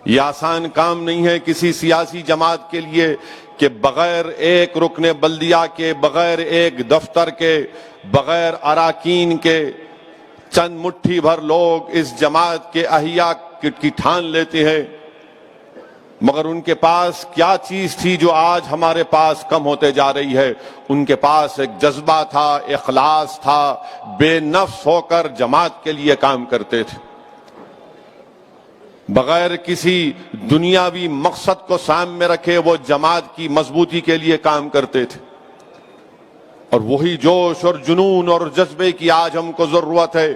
यह आसान काम नहीं है किसी सियासी जमात के लिए कि बगैर एक रुकने बल्दिया के, बगैर एक दफ्तर के, बगैर अराकीन के चंद मुट्ठी भर लोग इस जमात के अहिया की ठान लेते हैं। मगर उनके पास क्या चीज थी जो आज हमारे पास कम होते जा रही है? उनके पास एक जज्बा था, इखलास था, बेनफ्स होकर जमात के लिए काम करते थे, बगैर किसी दुनियावी मकसद को सामने रखे वो जमात की मजबूती के लिए काम करते थे। और वही जोश और जुनून और जज्बे की आज हमको जरूरत है।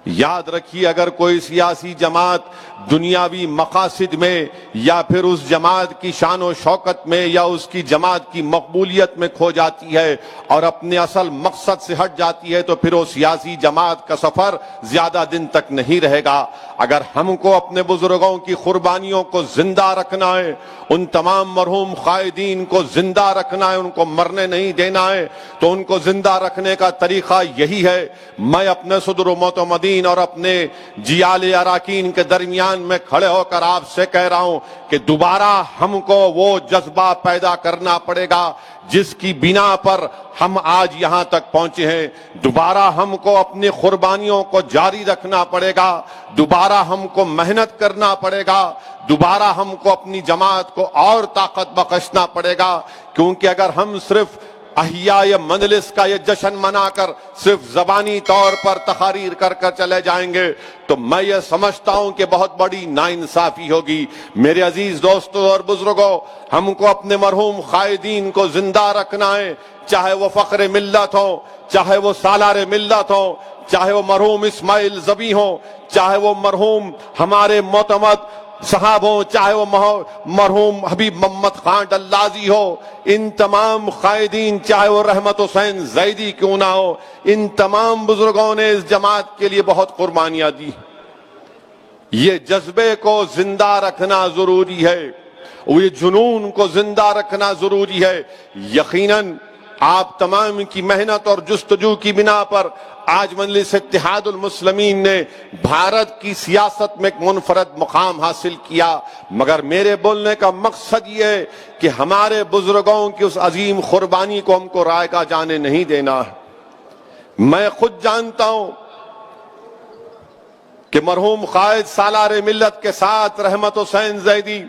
याद रखिए, अगर कोई सियासी जमात दुनियावी मकासद में या फिर उस जमात की शान और शौकत में या उसकी जमात की मकबूलियत में खो जाती है और अपने असल मकसद से हट जाती है, तो फिर वो सियासी जमात का सफर ज्यादा दिन तक नहीं रहेगा। अगर हमको अपने बुजुर्गों की कुर्बानियों को जिंदा रखना है, उन तमाम मरहूम कायदीन को जिंदा रखना है, उनको मरने नहीं देना है, तो उनको जिंदा रखने का तरीका यही है। मैं अपने सदर मोतमदीन और अपने जियाले अराकीन के दरमियान में खड़े होकर आपसे कह रहा हूं कि दोबारा हमको वो जज्बा पैदा करना पड़ेगा जिसकी बिना पर हम आज यहां तक पहुंचे हैं। दोबारा हमको अपनी कुर्बानियों को जारी रखना पड़ेगा, दोबारा हमको मेहनत करना पड़ेगा, दोबारा हमको अपनी जमात को और ताकत बख्शना पड़ेगा। क्योंकि अगर हम सिर्फ अहिया या मजलिस का ये जश्न मनाकर सिर्फ जबानी तौर पर तकारीर कर कर चले जाएंगे, तो मैं ये समझता हूं कि बहुत बड़ी नाइंसाफी होगी। मेरे अजीज दोस्तों और बुजुर्गों, हमको अपने मरहूम कायदीन को जिंदा रखना है, चाहे वो फख्र मिल्लत हो, चाहे वो सालार मिल्लत हो, चाहे वो मरहूम इस्माइल ज़बी हो, चाहे वो मरहूम हमारे मोतमद साहब हो, चाहे वो मरहूम हबीब मोहम्मद खान डल्लाजी हो, इन तमाम कायदीन, चाहे वो रहमत हुसैन जैदी क्यों ना हो, इन तमाम बुजुर्गों ने इस जमात के लिए बहुत कुर्बानियां दी। ये जज्बे को जिंदा रखना जरूरी है, ये जुनून को जिंदा रखना जरूरी है। यकीनन आप तमाम की मेहनत और जुस्तजू की बिना पर आज मजलिस इत्तेहादुल मुस्लिमीन ने भारत की सियासत में एक मुनफरद मुकाम हासिल किया। मगर मेरे बोलने का मकसद ये है कि हमारे बुजुर्गों की उस अजीम कुर्बानी को हमको राय का जाने नहीं देना है। मैं खुद जानता हूं कि मरहूम कायद सालार मिल्लत के साथ रहमत हुसैन जैदी,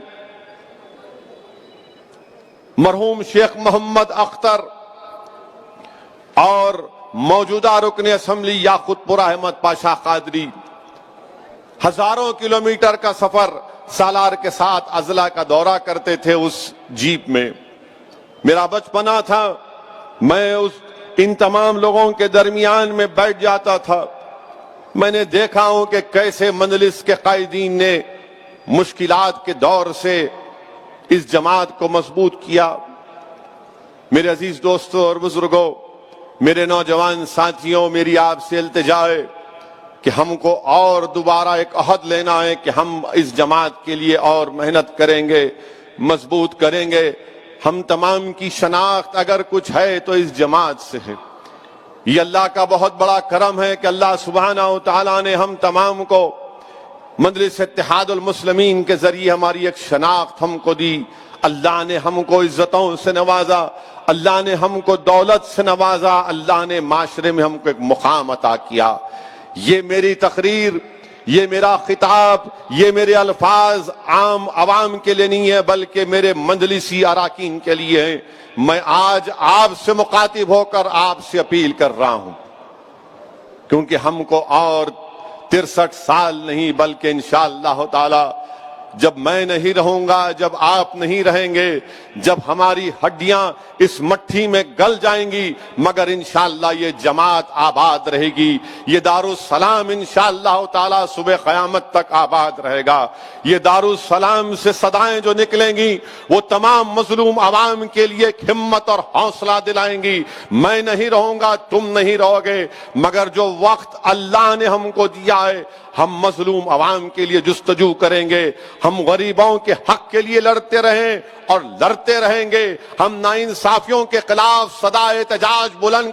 मरहूम शेख मोहम्मद अख्तर और मौजूदा रुकने असम्बली याकुतपुर अहमद पाशा कादरी हजारों किलोमीटर का सफर सालार के साथ अजला का दौरा करते थे उस जीप में। मेरा बचपना था, मैं इन तमाम लोगों के दरमियान में बैठ जाता था। मैंने देखा हूं कि कैसे मजलिस के कायदीन ने मुश्किलात के दौर से इस जमात को मजबूत किया। मेरे अजीज दोस्तों और बुजुर्गों, मेरे नौजवान साथियों, मेरी आपसे इल्तिजा है कि हमको और दोबारा एक अहद लेना है कि हम इस जमात के लिए और मेहनत करेंगे, मजबूत करेंगे। हम तमाम की शनाख्त अगर कुछ है तो इस जमात से है। ये अल्लाह का बहुत बड़ा करम है कि अल्लाह सुब्हानहू व तआला ने हम तमाम को मजलिस इत्तेहादुल मुस्लिमीन के जरिए हमारी एक शनाख्त हमको दी। अल्लाह ने हमको इज्जतों से नवाजा, अल्लाह ने हमको दौलत से नवाजा, अल्लाह ने माशरे में हमको एक मुकाम अता किया। ये मेरी तकरीर, ये मेरा खिताब, ये मेरे अल्फाज आम अवाम के लिए नहीं है, बल्कि मेरे मजलिसी अराकीन के लिए है। मैं आज आपसे मुखातिब होकर आपसे अपील कर रहा हूं, क्योंकि हमको और 63 साल नहीं बल्कि इंशाअल्लाह ताला जब मैं नहीं रहूंगा, जब आप नहीं रहेंगे, जब हमारी हड्डियां इस मट्टी में गल जाएंगी, मगर इंशाअल्लाह ये जमात आबाद रहेगी। ये दारुस्सलाम इंशाअल्लाह ताला सुबह क़यामत तक आबाद रहेगा। ये दारुस्सलाम से सदाएं जो निकलेंगी वो तमाम मजलूम आवाम के लिए हिम्मत और हौसला दिलाएंगी। मैं नहीं रहूंगा, तुम नहीं रहोगे, मगर जो वक्त अल्लाह ने हमको दिया है हम मजलूम आवाम के लिए जुस्तजू करेंगे, हम गरीबों के हक के लिए लड़ते रहें और लड़ते रहेंगे। हम नाइंसाफियों के खिलाफ सदा एहतजाज बुलंद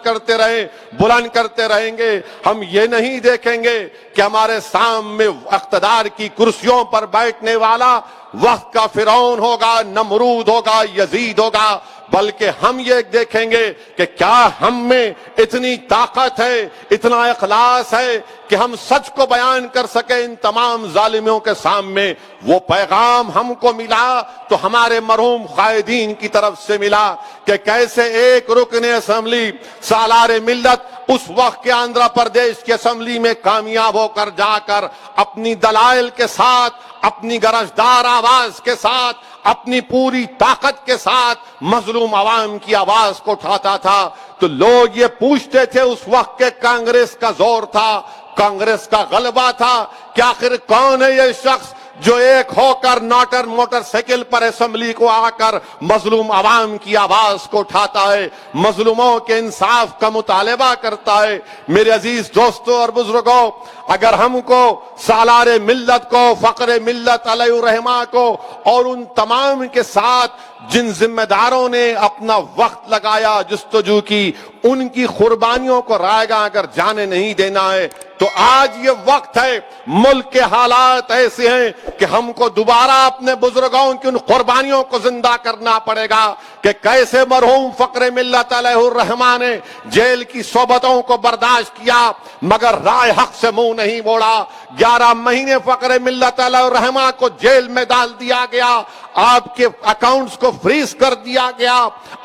करते रहेंगे। हम ये नहीं देखेंगे कि हमारे सामने इख्तिदार की कुर्सियों पर बैठने वाला वक्त का फिरौन होगा, नमरूद होगा, यजीद होगा, बल्कि हम ये देखेंगे कि क्या हम में इतनी ताकत है, इतना इखलास है कि हम सच को बयान कर सके इन तमाम जालिमों के सामने। वो पैगाम हमको मिला तो हमारे मरहूम कायदीन की तरफ से मिला कि कैसे एक रुकने असेंबली सालार मिल्लत उस वक्त के आंध्र प्रदेश की असेंबली में कामयाब होकर जाकर अपनी दलाइल के साथ, अपनी गरजदार आवाज के साथ, अपनी पूरी ताकत के साथ मजलूम आवाम की आवाज को उठाता था। तो लोग ये पूछते थे, उस वक्त के कांग्रेस का जोर था, कांग्रेस का गलबा था कि आखिर कौन है ये शख्स जो एक होकर मोटरसाइकिल पर असेंबली को आकर मजलूम आवाम की आवाज को उठाता है, मजलूमों के इंसाफ का मुतालबा करता है। मेरे अजीज दोस्तों और बुजुर्गों, अगर हमको सालार मिल्लत को, फक्र मिल्लत अलैहिर्रहमा को और उन तमाम के साथ जिन जिम्मेदारों ने अपना वक्त लगाया, जुस्तजू की, उनकी कुर्बानियों को रायगा अगर जाने नहीं देना है तो आज ये वक्त है, मुल्क के हालात ऐसे हैं कि हमको दोबारा अपने बुजुर्गों की उन कुर्बानियों को जिंदा करना पड़ेगा कि कैसे मरहूम फक्र मिल्लत अलैहिर्रहमा ने जेल की सोबतों को बर्दाश्त किया मगर राय हक से मुंह नहीं मोड़ा। 11 महीने फक्र मिल्लत अलैहिर्रहमा को जेल में डाल दिया गया, आपके अकाउंट्स को फ्रीज कर दिया गया,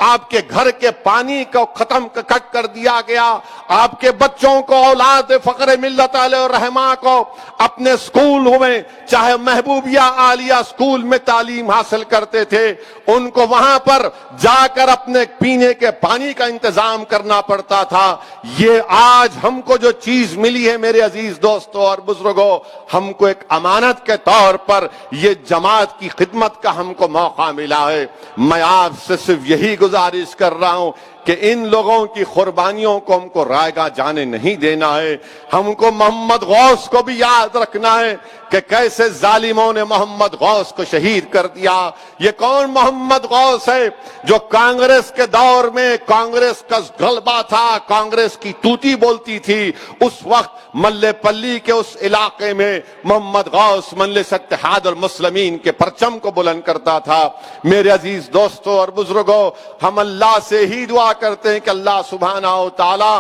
आपके घर के पानी को खत्म कट कर दिया गया, आपके बच्चों को, औलाद फक्र मिल्लत अलैहिर्रहमा को अपने स्कूल में, चाहे महबूबिया आलिया स्कूल में तालीम हासिल करते थे, उनको वहां पर जाकर अपने पीने के पानी का इंतजाम करना पड़ता था। ये आज हमको जो चीज मिली है मेरे अजीज दोस्तों और बुजुर्गों, हमको एक अमानत के तौर पर ये जमात की खिदमत का हमको मौका मिला है। मैं आपसे सिर्फ यही गुजारिश कर रहा हूं कि इन लोगों की कुर्बानियों को हमको रायगा जाने नहीं देना है। हमको मोहम्मद गौस को भी याद रखना है कि कैसे जालिमों ने मोहम्मद गौस को शहीद कर दिया। ये कौन मोहम्मद गौस है जो कांग्रेस के दौर में कांग्रेस का गलबा था, कांग्रेस की तूती बोलती थी, उस वक्त मल्लेपल्ली के उस इलाके में मोहम्मद गौस मजलिस इत्तेहादुल मुस्लिमीन के परचम को बुलंद करता था। मेरे अजीज दोस्तों और बुजुर्गों, हम अल्लाह से ही दुआ करते हैं कि अल्लाह सुब्हानहू तआला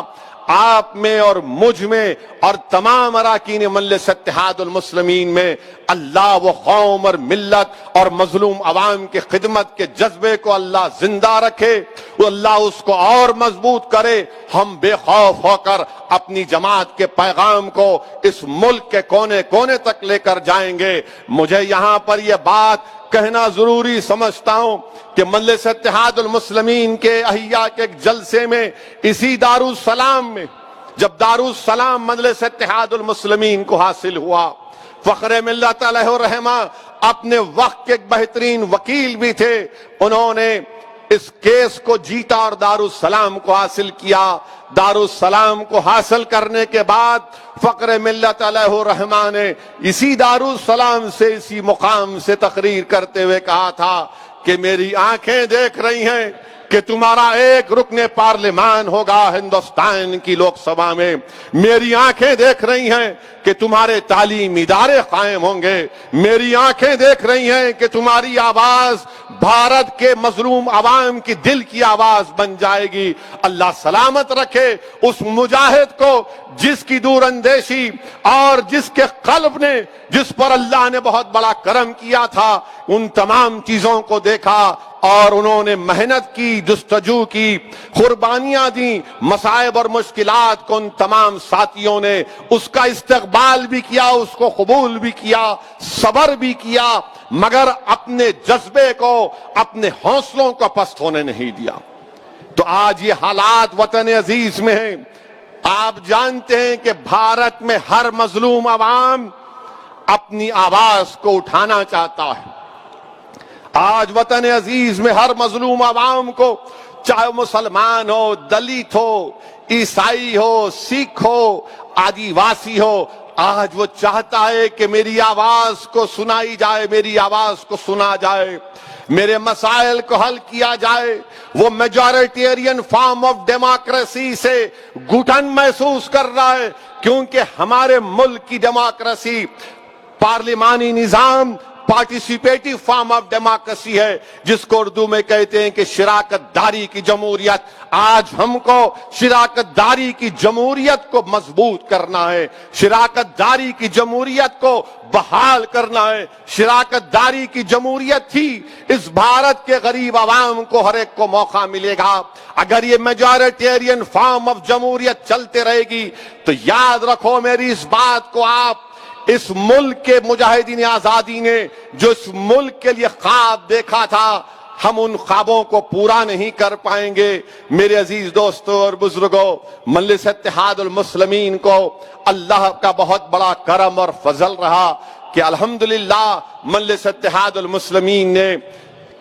आप में और मुझ में और तमाम अराकीन मजलिस इत्तेहादुल मुस्लिमीन में अल्लाह वो कौम और मिल्लत और मजलूम अवाम की खिदमत के जज्बे को अल्लाह जिंदा रखे, वो अल्लाह उसको और मजबूत करे। हम बेखौफ होकर अपनी जमात के पैगाम को इस मुल्क के कोने कोने तक लेकर जाएंगे। मुझे यहां पर यह बात कहना जरूरी समझता हूं कि मजलिस इत्तेहादुल मुस्लिमीन के अहिया के एक जलसे में, इसी दारुस्सलाम में, जब दारुस्सलाम मजलिस इत्तेहादुल मुस्लिमीन को हासिल हुआ, फख्र मिल्लत अलैहिर्रहमा अपने वक्त के एक बेहतरीन वकील भी थे, उन्होंने इस केस को जीता और दारुस्सलाम को हासिल किया। दारुस्सलाम को हासिल करने के बाद फक्र मिल्लत अलैहिर्रहमा ने इसी दारुस्सलाम से, इसी मुकाम से तकरीर करते हुए कहा था कि मेरी आंखें देख रही हैं कि तुम्हारा एक रुकने पार्लियामान होगा हिंदुस्तान की लोकसभा में। मेरी आंखें देख रही हैं कि तुम्हारे तालीमी इदारे कायम होंगे। मेरी आंखें देख रही हैं कि तुम्हारी आवाज भारत के मजलूम अवाम की दिल की आवाज बन जाएगी। अल्लाह सलामत रखे उस मुजाहिद को जिसकी दूरअंदेशी और जिसके कल्ब ने, जिस पर अल्लाह ने बहुत बड़ा करम किया था, उन तमाम चीजों को देखा और उन्होंने मेहनत की, जुस्तजू की, कुर्बानियां दी, मसाइब और मुश्किलात को उन तमाम साथियों ने उसका इस्तकबाल भी किया, उसको कबूल भी किया, सबर भी किया, मगर अपने जज्बे को, अपने हौसलों को पस्त होने नहीं दिया। तो आज ये हालात वतन अजीज में है। आप जानते हैं कि भारत में हर मजलूम अवाम अपनी आवाज को उठाना चाहता है। आज वतन अजीज में हर मजलूम अवाम को, चाहे मुसलमान हो, दलित हो, ईसाई हो, सिख हो, आदिवासी हो, आज वो चाहता है कि मेरी आवाज को सुनाई जाए, मेरी आवाज को सुना जाए, मेरे मसाइल को हल किया जाए। वो मेजॉरिटेरियन फॉर्म ऑफ डेमोक्रेसी से घुटन महसूस कर रहा है, क्योंकि हमारे मुल्क की डेमोक्रेसी पार्लिमानी निजाम पार्टिसिपेटिव फॉर्म ऑफ डेमोक्रेसी है, जिसको उर्दू में कहते हैं कि शिराकतदारी की जमहूरियत। आज हमको शिराकतदारी की जमहूरियत को मजबूत करना है, शिराकतदारी की जमहूरियत को बहाल करना है। शिराकतदारी की जमहूरियत ही इस भारत के गरीब आवाम को हर एक को मौका मिलेगा। अगर ये मेजॉरिटेरियन फॉर्म ऑफ जमहूरियत चलते रहेगी तो याद रखो मेरी इस बात को, आप इस मुल्क के मुजाहिदीन आजादी ने जो इस मुल्क के लिए ख्वाब देखा था, हम उन ख्वाबों को पूरा नहीं कर पाएंगे। मेरे अजीज दोस्तों और बुजुर्गों, मजलिस इत्तेहादुल मुस्लिमीन को अल्लाह का बहुत बड़ा करम और फजल रहा कि अल्हम्दुलिल्लाह मजलिस इत्तेहादुल मुस्लिमीन ने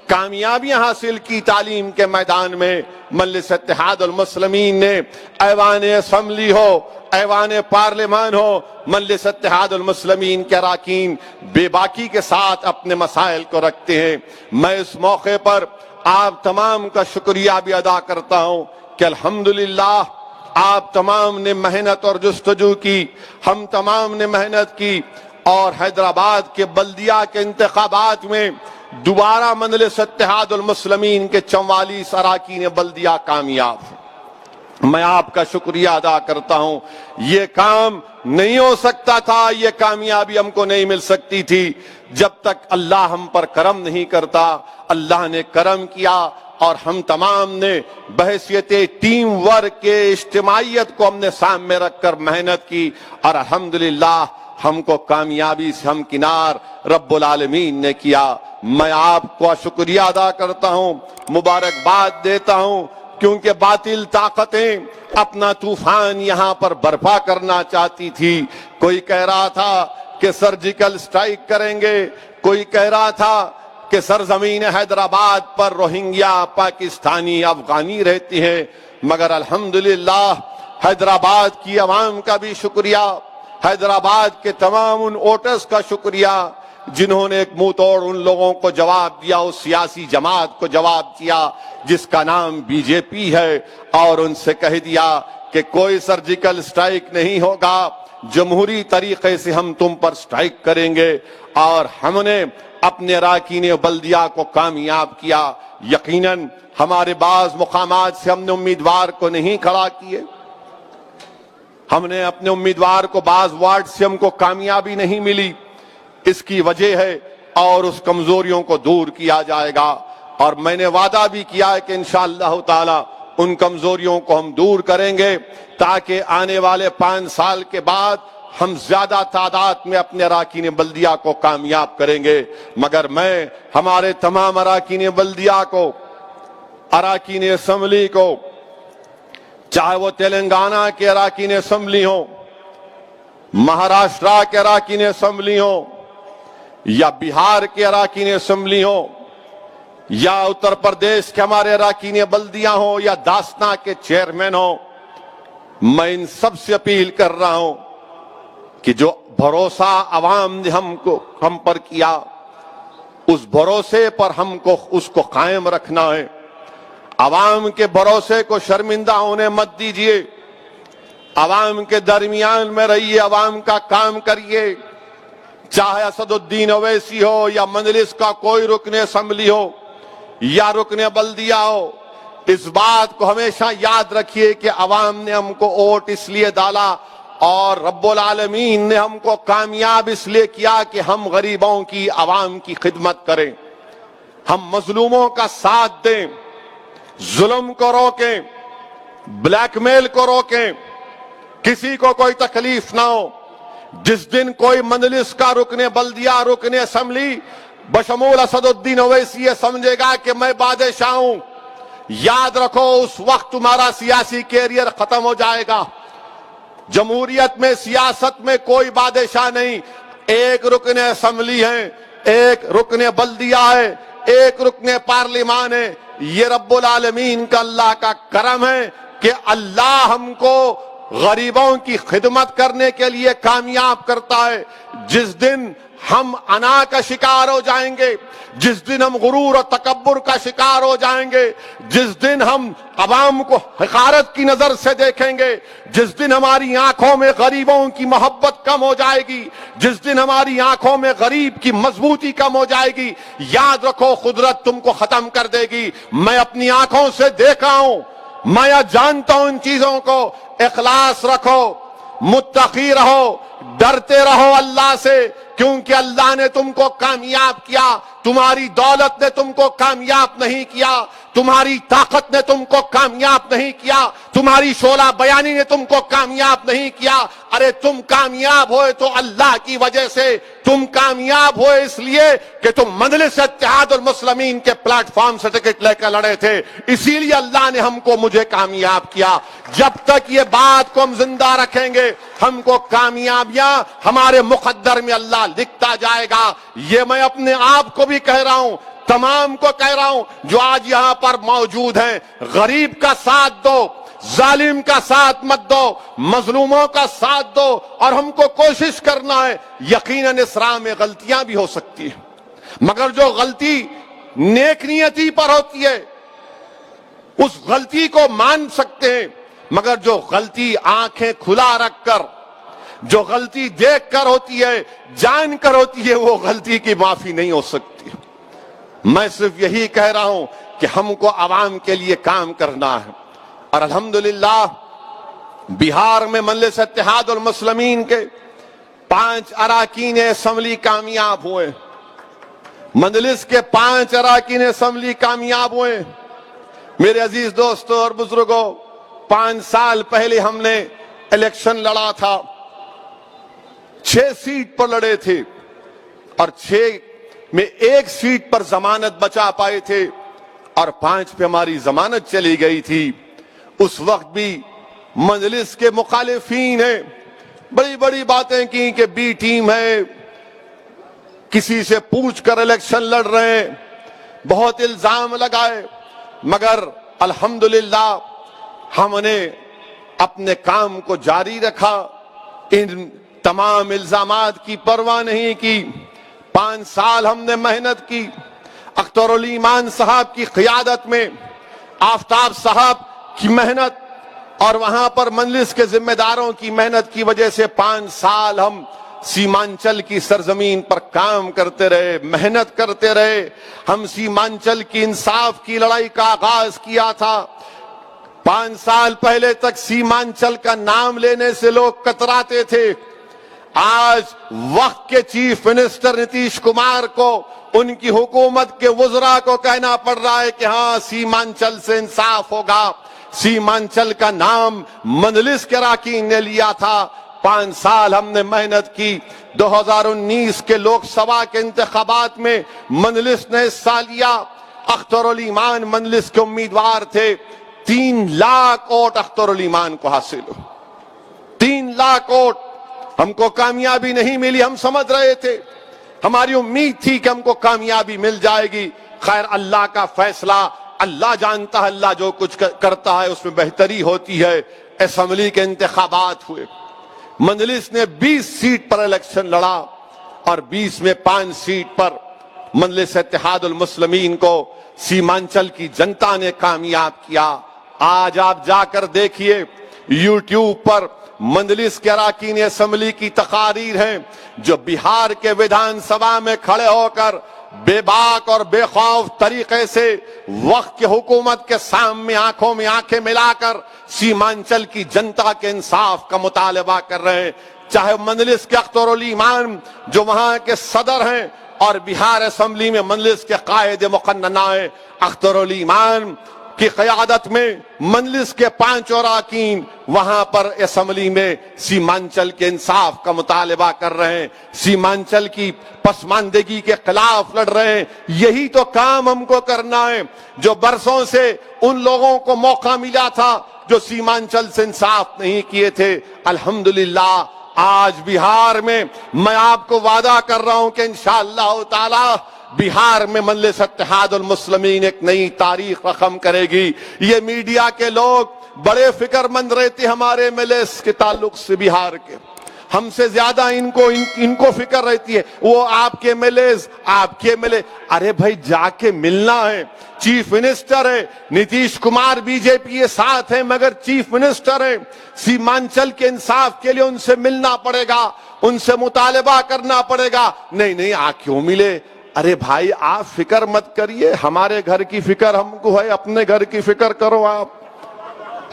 कामयाबियां हासिल की तालीम के मैदान में। मजलिस इत्तेहादुल मुस्लिमीन ने ऐवान असम्बली हो, ऐवान पार्लिमान हो, मजलिस इत्तेहादुल मुस्लिमीन के अरकान बेबाकी के साथ अपने मसाइल को रखते हैं। मैं इस मौके पर आप तमाम का शुक्रिया भी अदा करता हूं कि अल्हम्दुलिल्लाह आप तमाम ने मेहनत और जुस्तजू की, हम तमाम ने मेहनत की और हैदराबाद के बल्दिया के इंतखाबात में दोबारा मजलिस इत्तेहादुल मुस्लिमीन के 44 अरकान बल्दिया कामयाब। मैं आपका शुक्रिया अदा करता हूं। ये काम नहीं हो सकता था, ये कामयाबी हमको नहीं मिल सकती थी जब तक अल्लाह हम पर करम नहीं करता। अल्लाह ने करम किया और हम तमाम ने बहैसियत टीम वर्क के इज्तिमाइयत को हमने सामने रखकर मेहनत की और अल्हम्दुलिल्लाह हमको कामयाबी से हमकिनार रब्बुल आलमीन ने किया। मैं आपको शुक्रिया अदा करता हूं, मुबारकबाद देता हूं, क्योंकि बातिल ताकतें अपना तूफान यहां पर बर्पा करना चाहती थी। कोई कह रहा था कि सर्जिकल स्ट्राइक करेंगे, कोई कह रहा था कि सरजमीन हैदराबाद पर रोहिंग्या पाकिस्तानी अफगानी रहती हैं। मगर अल्हम्दुलिल्लाह हैदराबाद की आवाम का भी शुक्रिया, हैदराबाद के तमाम उन वोटर्स का शुक्रिया जिन्होंने एक मुंह तोड़ उन लोगों को जवाब दिया, उस सियासी जमात को जवाब दिया जिसका नाम बीजेपी है, और उनसे कह दिया कि कोई सर्जिकल स्ट्राइक नहीं होगा, जमहूरी तरीके से हम तुम पर स्ट्राइक करेंगे। और हमने अपने अरकान बल्दिया को कामयाब किया। यकीनन हमारे बाज मुकामात से हमने उम्मीदवार को नहीं खड़ा किए, हमने अपने उम्मीदवार को बाज वार्ड से हमको कामयाबी नहीं मिली, इसकी वजह है और उस कमजोरियों को दूर किया जाएगा। और मैंने वादा भी किया है कि इंशाअल्लाह ताला उन कमजोरियों को हम दूर करेंगे ताकि आने वाले 5 साल के बाद हम ज्यादा तादाद में अपने अरकान बल्दिया को कामयाब करेंगे। मगर मैं हमारे तमाम अरकान बल्दिया को, अरकान असम्बली को, चाहे वो तेलंगाना के अरकान असम्बली हो, महाराष्ट्र के अरकान असम्बली हो, या बिहार के अरकान असम्बली हो, या उत्तर प्रदेश के हमारे अरकान बल्दिया हो, या दासना के चेयरमैन हो, मैं इन सब से अपील कर रहा हूं कि जो भरोसा आवाम ने हम पर किया, उस भरोसे पर हमको उसको कायम रखना है। आवाम के भरोसे को शर्मिंदा होने मत दीजिए, आवाम के दरमियान में रहिए, आवाम का काम करिए। चाहे असदुद्दीन ओवैसी हो, या मजलिस का कोई रुकन असम्बली हो, या रुकन बल्दिया हो, इस बात को हमेशा याद रखिए कि आवाम ने हमको वोट इसलिए डाला और रब्बुल आलमीन ने हमको कामयाब इसलिए किया कि हम गरीबों की, आवाम की खिदमत करें, हम मजलूमों का साथ दें, जुल्म को रोकें, ब्लैकमेल को रोकें, किसी को कोई तकलीफ ना हो। जिस दिन कोई मजलिस का रुकने बल्दिया, रुकने असम्बली बशमूल असदुद्दीन ओवैसी ये समझेगा कि मैं बादशाह हूं, याद रखो उस वक्त तुम्हारा सियासी कैरियर खत्म हो जाएगा। जमहूरियत में, सियासत में कोई बादशाह नहीं, एक रुकने असम्बली है, एक रुकने बल्दिया है, एक रुकने पार्लिमान है। ये रब्बुल आलमीन का, अल्लाह का करम है कि अल्लाह हमको गरीबों की खिदमत करने के लिए कामयाब करता है। जिस दिन हम अना का शिकार हो जाएंगे, जिस दिन हम गुरूर और तकब्बुर का शिकार हो जाएंगे, जिस दिन हम अवाम को हकारत की नजर से देखेंगे, जिस दिन हमारी आंखों में गरीबों की मोहब्बत कम हो जाएगी, जिस दिन हमारी आंखों में गरीब की मजबूती कम हो जाएगी, याद रखो कुदरत तुमको खत्म कर देगी। मैं अपनी आंखों से देखा हूं, मैं जानता हूं इन चीजों को। इखलास रखो, मुत्तकी रहो, डरते रहो अल्लाह से, क्योंकि अल्लाह ने तुमको कामयाब किया। तुम्हारी दौलत ने तुमको कामयाब नहीं किया, तुम्हारी ताकत ने तुमको कामयाब नहीं किया, तुम्हारी शोला बयानी ने तुमको कामयाब नहीं किया। अरे तुम कामयाब होए तो अल्लाह की वजह से, तुम कामयाब होए इसलिए कि तुम मजलिस इत्तेहादुल मुस्लिमीन के प्लेटफॉर्म से टिकट लेकर लड़े थे, इसीलिए अल्लाह ने हमको मुझे कामयाब किया। जब तक ये बात को हम जिंदा रखेंगे, हमको कामयाबियां हमारे मुकद्दर में अल्लाह लिखता जाएगा। ये मैं अपने आप को भी कह रहा हूं, तमाम को कह रहा हूं जो आज यहां पर मौजूद हैं। गरीब का साथ दो, जालिम का साथ मत दो, मजलूमों का साथ दो, और हमको कोशिश करना है। यकीनन इस राह में गलतियां भी हो सकती है, मगर जो गलती नेक नियति पर होती है उस गलती को मान सकते हैं, मगर जो गलती आंखें खुला रखकर, जो गलती देखकर होती है, जानकर होती है, वो गलती की माफी नहीं हो सकती। मैं सिर्फ यही कह रहा हूं कि हमको आवाम के लिए काम करना है। और अल्हम्दुलिल्लाह बिहार में मजलिस इत्तेहादुल मुस्लिमीन के 5 अरकान असम्बली कामयाब हुए। मजलिस के 5 अरकान असम्बली कामयाब हुए। मेरे अजीज दोस्तों और बुजुर्गों, 5 साल पहले हमने इलेक्शन लड़ा था, 6 सीट पर लड़े थे और 6 में 1 सीट पर जमानत बचा पाए थे और 5 पे हमारी जमानत चली गई थी। उस वक्त भी मजलिस के मुखालिफीन है, बड़ी बड़ी बातें की कि बी टीम है, किसी से पूछ कर इलेक्शन लड़ रहे हैं, बहुत इल्जाम लगाए, मगर अल्हम्दुलिल्लाह हमने अपने काम को जारी रखा। इन तमाम इल्जामात की परवाह नहीं की। 5 साल हमने मेहनत की। अख्तरुल ईमान साहब की क़ियादत में, आफ्ताब साहब की मेहनत और वहां पर मजलिस के जिम्मेदारों की मेहनत की वजह से 5 साल हम सीमांचल की सरजमीन पर काम करते रहे, मेहनत करते रहे। हम सीमांचल की इंसाफ की लड़ाई का आगाज किया था। 5 साल पहले तक सीमांचल का नाम लेने से लोग कतराते थे। आज वक्त के चीफ मिनिस्टर नीतीश कुमार को, उनकी हुकूमत के वज़रा को कहना पड़ रहा है कि हाँ, सीमांचल से इंसाफ होगा। सीमांचल का नाम मजलिस के अरकान ने लिया था। 5 साल हमने मेहनत की। 2019 के लोकसभा के इंतखाबात में मजलिस ने हिस्सा लिया। अख्तरुल ईमान मजलिस के उम्मीदवार थे। 3 लाख वोट अख्तरुल ईमान को हासिल हो। 3 लाख वोट। हमको कामयाबी नहीं मिली, हम समझ रहे थे, हमारी उम्मीद थी कि हमको कामयाबी मिल जाएगी। खैर, अल्लाह का फैसला, अल्लाह जानता है, अल्लाह जो कुछ करता है उसमें बेहतरी होती है। असेंबली के इंतखाबात हुए। मजलिस ने 20 सीट पर इलेक्शन लड़ा और 20 में 5 सीट पर मजलिस इत्तेहादुल मुस्लिमीन को सीमांचल की जनता ने कामयाब किया। आज आप जाकर देखिए, यूट्यूब पर मजलिस के अरकान असेंबली की तकारीर हैं जो बिहार के विधानसभा में खड़े होकर बेबाक और बेखौफ तरीके से वक्त की हुकूमत के सामने आंखों में आंखें मिलाकर सीमांचल की जनता के इंसाफ का मुतालबा कर रहे हैं। चाहे मजलिस के अख्तरुल ईमान जो वहां के सदर हैं और बिहार असेंबली में मजलिस के कायद मुकन्नना है, अख्तरुल ईमान की क़यादत में मजलिस के 5 अरकान वहां पर असेंबली में सीमांचल के इंसाफ का मुतालबा कर रहे हैं, सीमांचल की पसमानदगी के खिलाफ लड़ रहे हैं। यही तो काम हमको करना है जो बरसों से उन लोगों को मौका मिला था जो सीमांचल से इंसाफ नहीं किए थे। अल्हम्दुलिल्लाह आज बिहार में मैं आपको वादा कर रहा हूं कि इंशाअल्लाह ताला बिहार में मजलिस इत्तेहादुल मुस्लिमीन एक नई तारीख रकम करेगी। ये मीडिया के लोग बड़े फिक्रमंद रहते हमारे एमएलएस के ताल्लुक से बिहार के, हमसे ज्यादा इनको फिक्र रहती है। वो आपके एमएलए, अरे भाई जाके मिलना है। चीफ मिनिस्टर है नीतीश कुमार, बीजेपी के साथ है मगर चीफ मिनिस्टर है। सीमांचल के इंसाफ के लिए उनसे मिलना पड़ेगा, उनसे मुतालबा करना पड़ेगा। नहीं आ क्यों मिले? अरे भाई आप फिक्र मत करिए, हमारे घर की फिक्र हमको है, अपने घर की फिक्र करो।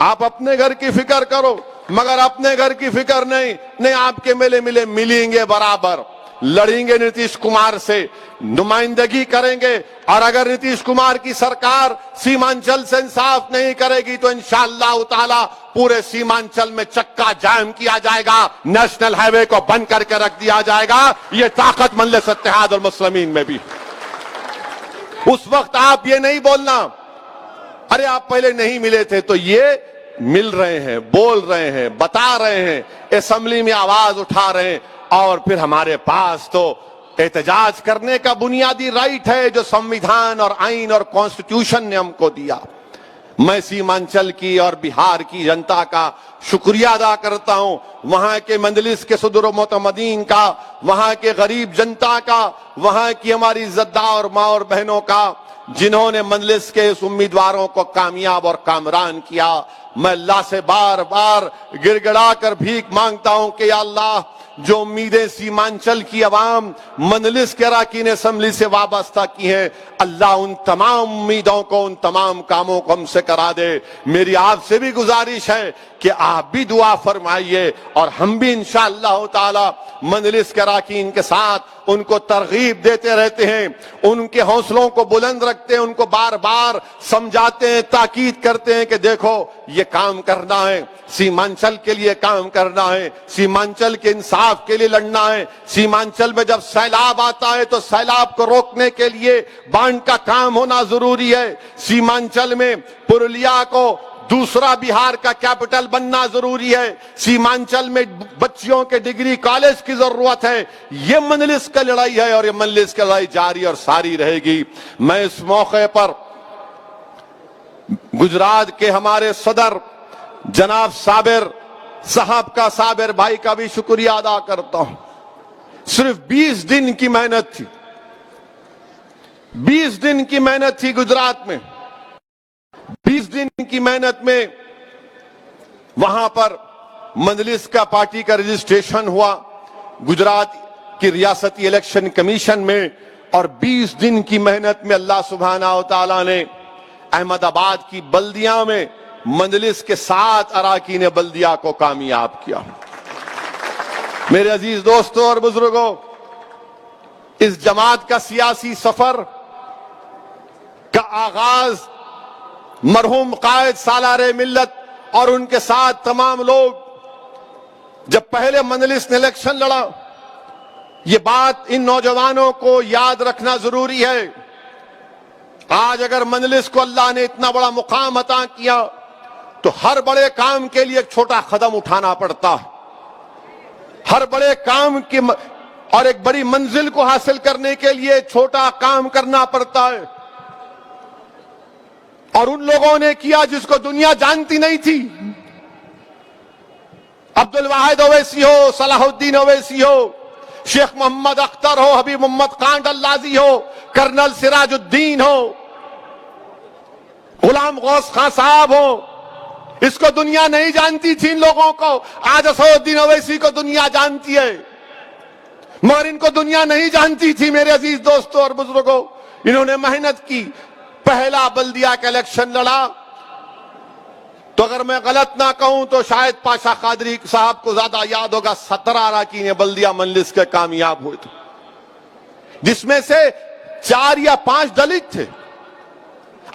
आप अपने घर की फिक्र करो, मगर अपने घर की फिक्र नहीं आपके मिलेंगे बराबर, लड़ेंगे नीतीश कुमार से, नुमाइंदगी करेंगे। और अगर नीतीश कुमार की सरकार सीमांचल से इंसाफ नहीं करेगी तो इंशाअल्लाह ताला पूरे सीमांचल में चक्का जाम किया जाएगा, नेशनल हाईवे को बंद करके रख दिया जाएगा। ये ताकत मजलिस इत्तेहादुल मुस्लिमीन में भी। उस वक्त आप ये नहीं बोलना अरे आप पहले नहीं मिले थे, तो ये मिल रहे हैं, बोल रहे हैं, बता रहे हैं, असेंबली में आवाज उठा रहे हैं। और फिर हमारे पास तो एहतजाज करने का बुनियादी राइट है जो संविधान और आइन और कॉन्स्टिट्यूशन ने हमको दिया। मैं सीमांचल की और बिहार की जनता का शुक्रिया अदा करता हूं, वहां के मंजलिस के सदर मोतमदीन का, वहां के गरीब जनता का, वहां की हमारी इज्जतदार माँ और बहनों का, जिन्होंने मंजलिस के इस उम्मीदवारों को कामयाब और कामरान किया। मैं अल्लाह से बार बार गिड़गिड़ा कर भीख मांगता हूं कि या अल्लाह, जो उम्मीदें सीमांचल की अवाम मंजलिस के अरकान असेंबली से वाबस्ता की हैं, अल्लाह उन तमाम उम्मीदों को, उन तमाम कामों को हमसे करा दे। मेरी आपसे भी गुजारिश है कि आप भी दुआ फरमाइए और हम भी इंशाअल्लाह ताला मंजलिस के अरकान के साथ उनको तरगीब देते रहते हैं, उनके हौसलों को बुलंद रखते हैं, उनको बार बार समझाते हैं, ताकीद करते हैं कि देखो ये काम करना है, सीमांचल के लिए काम करना है, सीमांचल के इंसाफ के लिए लड़ना है। सीमांचल में जब सैलाब आता है तो सैलाब को रोकने के लिए बांध का काम होना जरूरी है। सीमांचल में पुरुलिया को दूसरा बिहार का कैपिटल बनना जरूरी है। सीमांचल में बच्चियों के डिग्री कॉलेज की जरूरत है। ये मंजलिस की लड़ाई है और ये मंजलिस की लड़ाई जारी और सारी रहेगी। मैं इस मौके पर गुजरात के हमारे सदर जनाब साबिर साहब का, साबिर भाई का भी शुक्रिया अदा करता हूं। सिर्फ 20 दिन की मेहनत थी, 20 दिन की मेहनत थी गुजरात में। 20 दिन की मेहनत में वहां पर मंजलिस का पार्टी का रजिस्ट्रेशन हुआ गुजरात की रियासती इलेक्शन कमीशन में। और 20 दिन की मेहनत में अल्लाह सुब्हानहू तआला ने अहमदाबाद की बल्दिया में मंजलिस के 7 अरकान बल्दिया को कामयाब किया। मेरे अजीज दोस्तों और बुजुर्गों, इस जमात का सियासी सफर का आगाज मरहूम कायद सालारे मिल्लत और उनके साथ तमाम लोग जब पहले मंजलिस ने इलेक्शन लड़ा, ये बात इन नौजवानों को याद रखना जरूरी है। आज अगर मंजलिस को अल्लाह ने इतना बड़ा मुकाम अता किया तो हर बड़े काम के लिए एक छोटा कदम उठाना पड़ता है। हर बड़े काम के और एक बड़ी मंजिल को हासिल करने के लिए छोटा काम करना पड़ता है। और उन लोगों ने किया जिसको दुनिया जानती नहीं थी। अब्दुल वाहिद ओवैसी हो, सलाहुद्दीन ओवैसी हो, शेख मोहम्मद अख्तर हो, हबीब मोहम्मद खान डल्लाजी हो, कर्नल सिराजुद्दीन हो, गुलाम गौस खान साहब हो, इसको दुनिया नहीं जानती थी इन लोगों को। आज असदुद्दीन ओवैसी को दुनिया जानती है, मगर इनको दुनिया नहीं जानती थी। मेरे अजीज दोस्तों और बुजुर्गों, इन्होंने मेहनत की, पहला बल्दिया का इलेक्शन लड़ा। तो अगर मैं गलत ना कहूं तो शायद पाशा कादरी साहब को ज्यादा याद होगा, 17 अरकान बल्दिया मंजलिस के कामयाब हुए थे, जिसमें से 4 या 5 दलित थे।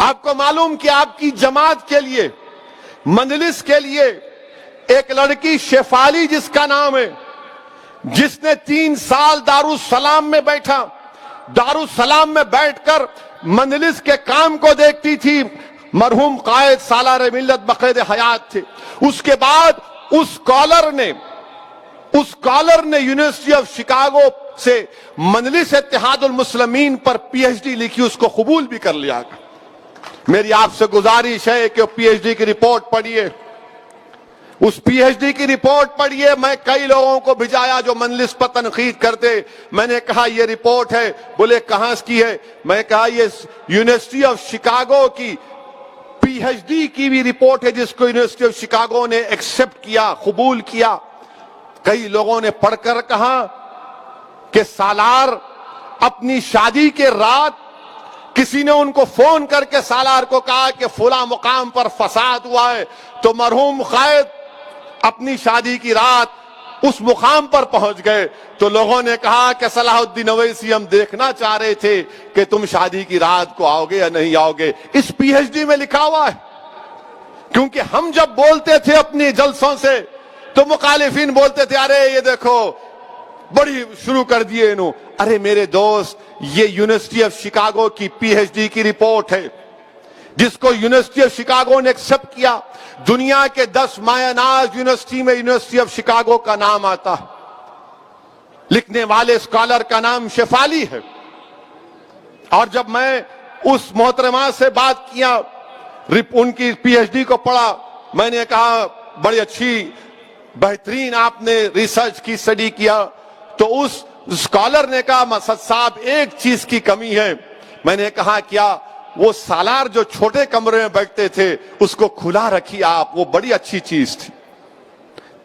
आपको मालूम कि आपकी जमात के लिए, मंजलिस के लिए एक लड़की शेफाली जिसका नाम है, जिसने 3 साल दारुसलाम में बैठा, दारुसलाम में बैठकर मंजलिस के काम को देखती थी। मरहूम कायद सालारे मिल्लत बक़ैद हयात थे। उसके बाद उस स्कॉलर ने यूनिवर्सिटी ऑफ शिकागो से मंजलिस इत्तेहादुल मुस्लिमीन पर पीएचडी लिखी, उसको कबूल भी कर लिया। मेरी आपसे गुजारिश है कि पीएचडी की रिपोर्ट पढ़िए। उस पीएचडी की रिपोर्ट पढ़िए। मैं कई लोगों को भिजाया जो मजलिस पर तनकीद करते। मैंने कहा ये रिपोर्ट है। बोले कहां की है? मैं कहा ये यूनिवर्सिटी ऑफ शिकागो की पीएचडी की भी रिपोर्ट है, जिसको यूनिवर्सिटी ऑफ शिकागो ने एक्सेप्ट किया, कबूल किया। कई लोगों ने पढ़कर कहा कि सालार अपनी शादी के रात किसी ने उनको फोन करके सालार को कहा कि फुला मुकाम पर फसाद हुआ है, तो मरहूम कायद अपनी शादी की रात उस मुकाम पर पहुंच गए। तो लोगों ने कहा कि सलाहुद्दीन अवैसी, हम देखना चाह रहे थे कि तुम शादी की रात को आओगे या नहीं आओगे। इस पीएचडी में लिखा हुआ है। क्योंकि हम जब बोलते थे अपने जलसों से तो मुखालिफिन बोलते थे अरे ये देखो बड़ी शुरू कर दिए इन्हों। अरे मेरे दोस्त, ये यूनिवर्सिटी ऑफ शिकागो की पीएचडी की रिपोर्ट है, जिसको यूनिवर्सिटी ऑफ शिकागो ने एक्सेप्ट किया। दुनिया के 10 मायानाज यूनिवर्सिटी में यूनिवर्सिटी ऑफ शिकागो का नाम आता है। लिखने वाले स्कॉलर का नाम शेफाली है। और जब मैं उस मोहतरमा से बात किया, उनकी पीएचडी को पढ़ा, मैंने कहा बड़ी अच्छी बेहतरीन आपने रिसर्च की, स्टडी किया। तो उस स्कॉलर ने कहा मसद साहब एक चीज की कमी है। मैंने कहा क्या? वो सालार जो छोटे कमरे में बैठते थे उसको खुला रखिए आप, वो बड़ी अच्छी चीज थी।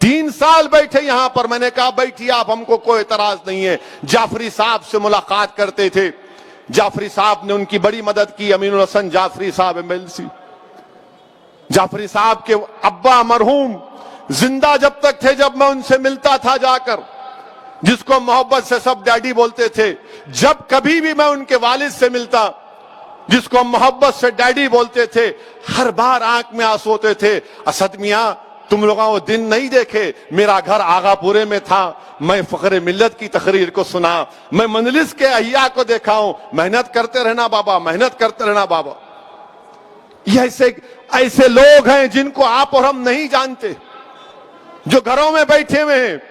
3 साल बैठे यहां पर। मैंने कहा बैठिए आप, हमको कोई एतराज नहीं है। जाफरी साहब से मुलाकात करते थे। जाफरी साहब ने उनकी बड़ी मदद की। अमीनुल हसन जाफरी साहब एमएलसी। जाफरी साहब के अब्बा मरहूम जिंदा जब तक थे, जब मैं उनसे मिलता था जाकर, जिसको मोहब्बत से सब डैडी बोलते थे, जब कभी भी मैं उनके वालिद से मिलता, जिसको मोहब्बत से डैडी बोलते थे, हर बार आंख में आंसू होते थे। असद मियां, तुम लोग वो दिन नहीं देखे? मेरा घर आगापुरे में था, मैं फखरे मिल्लत की तकरीर को सुना, मैं मजलिस के अहिया को देखा हूं। मेहनत करते रहना बाबा, मेहनत करते रहना बाबा। ये ऐसे लोग हैं जिनको आप और हम नहीं जानते, जो घरों में बैठे हुए हैं।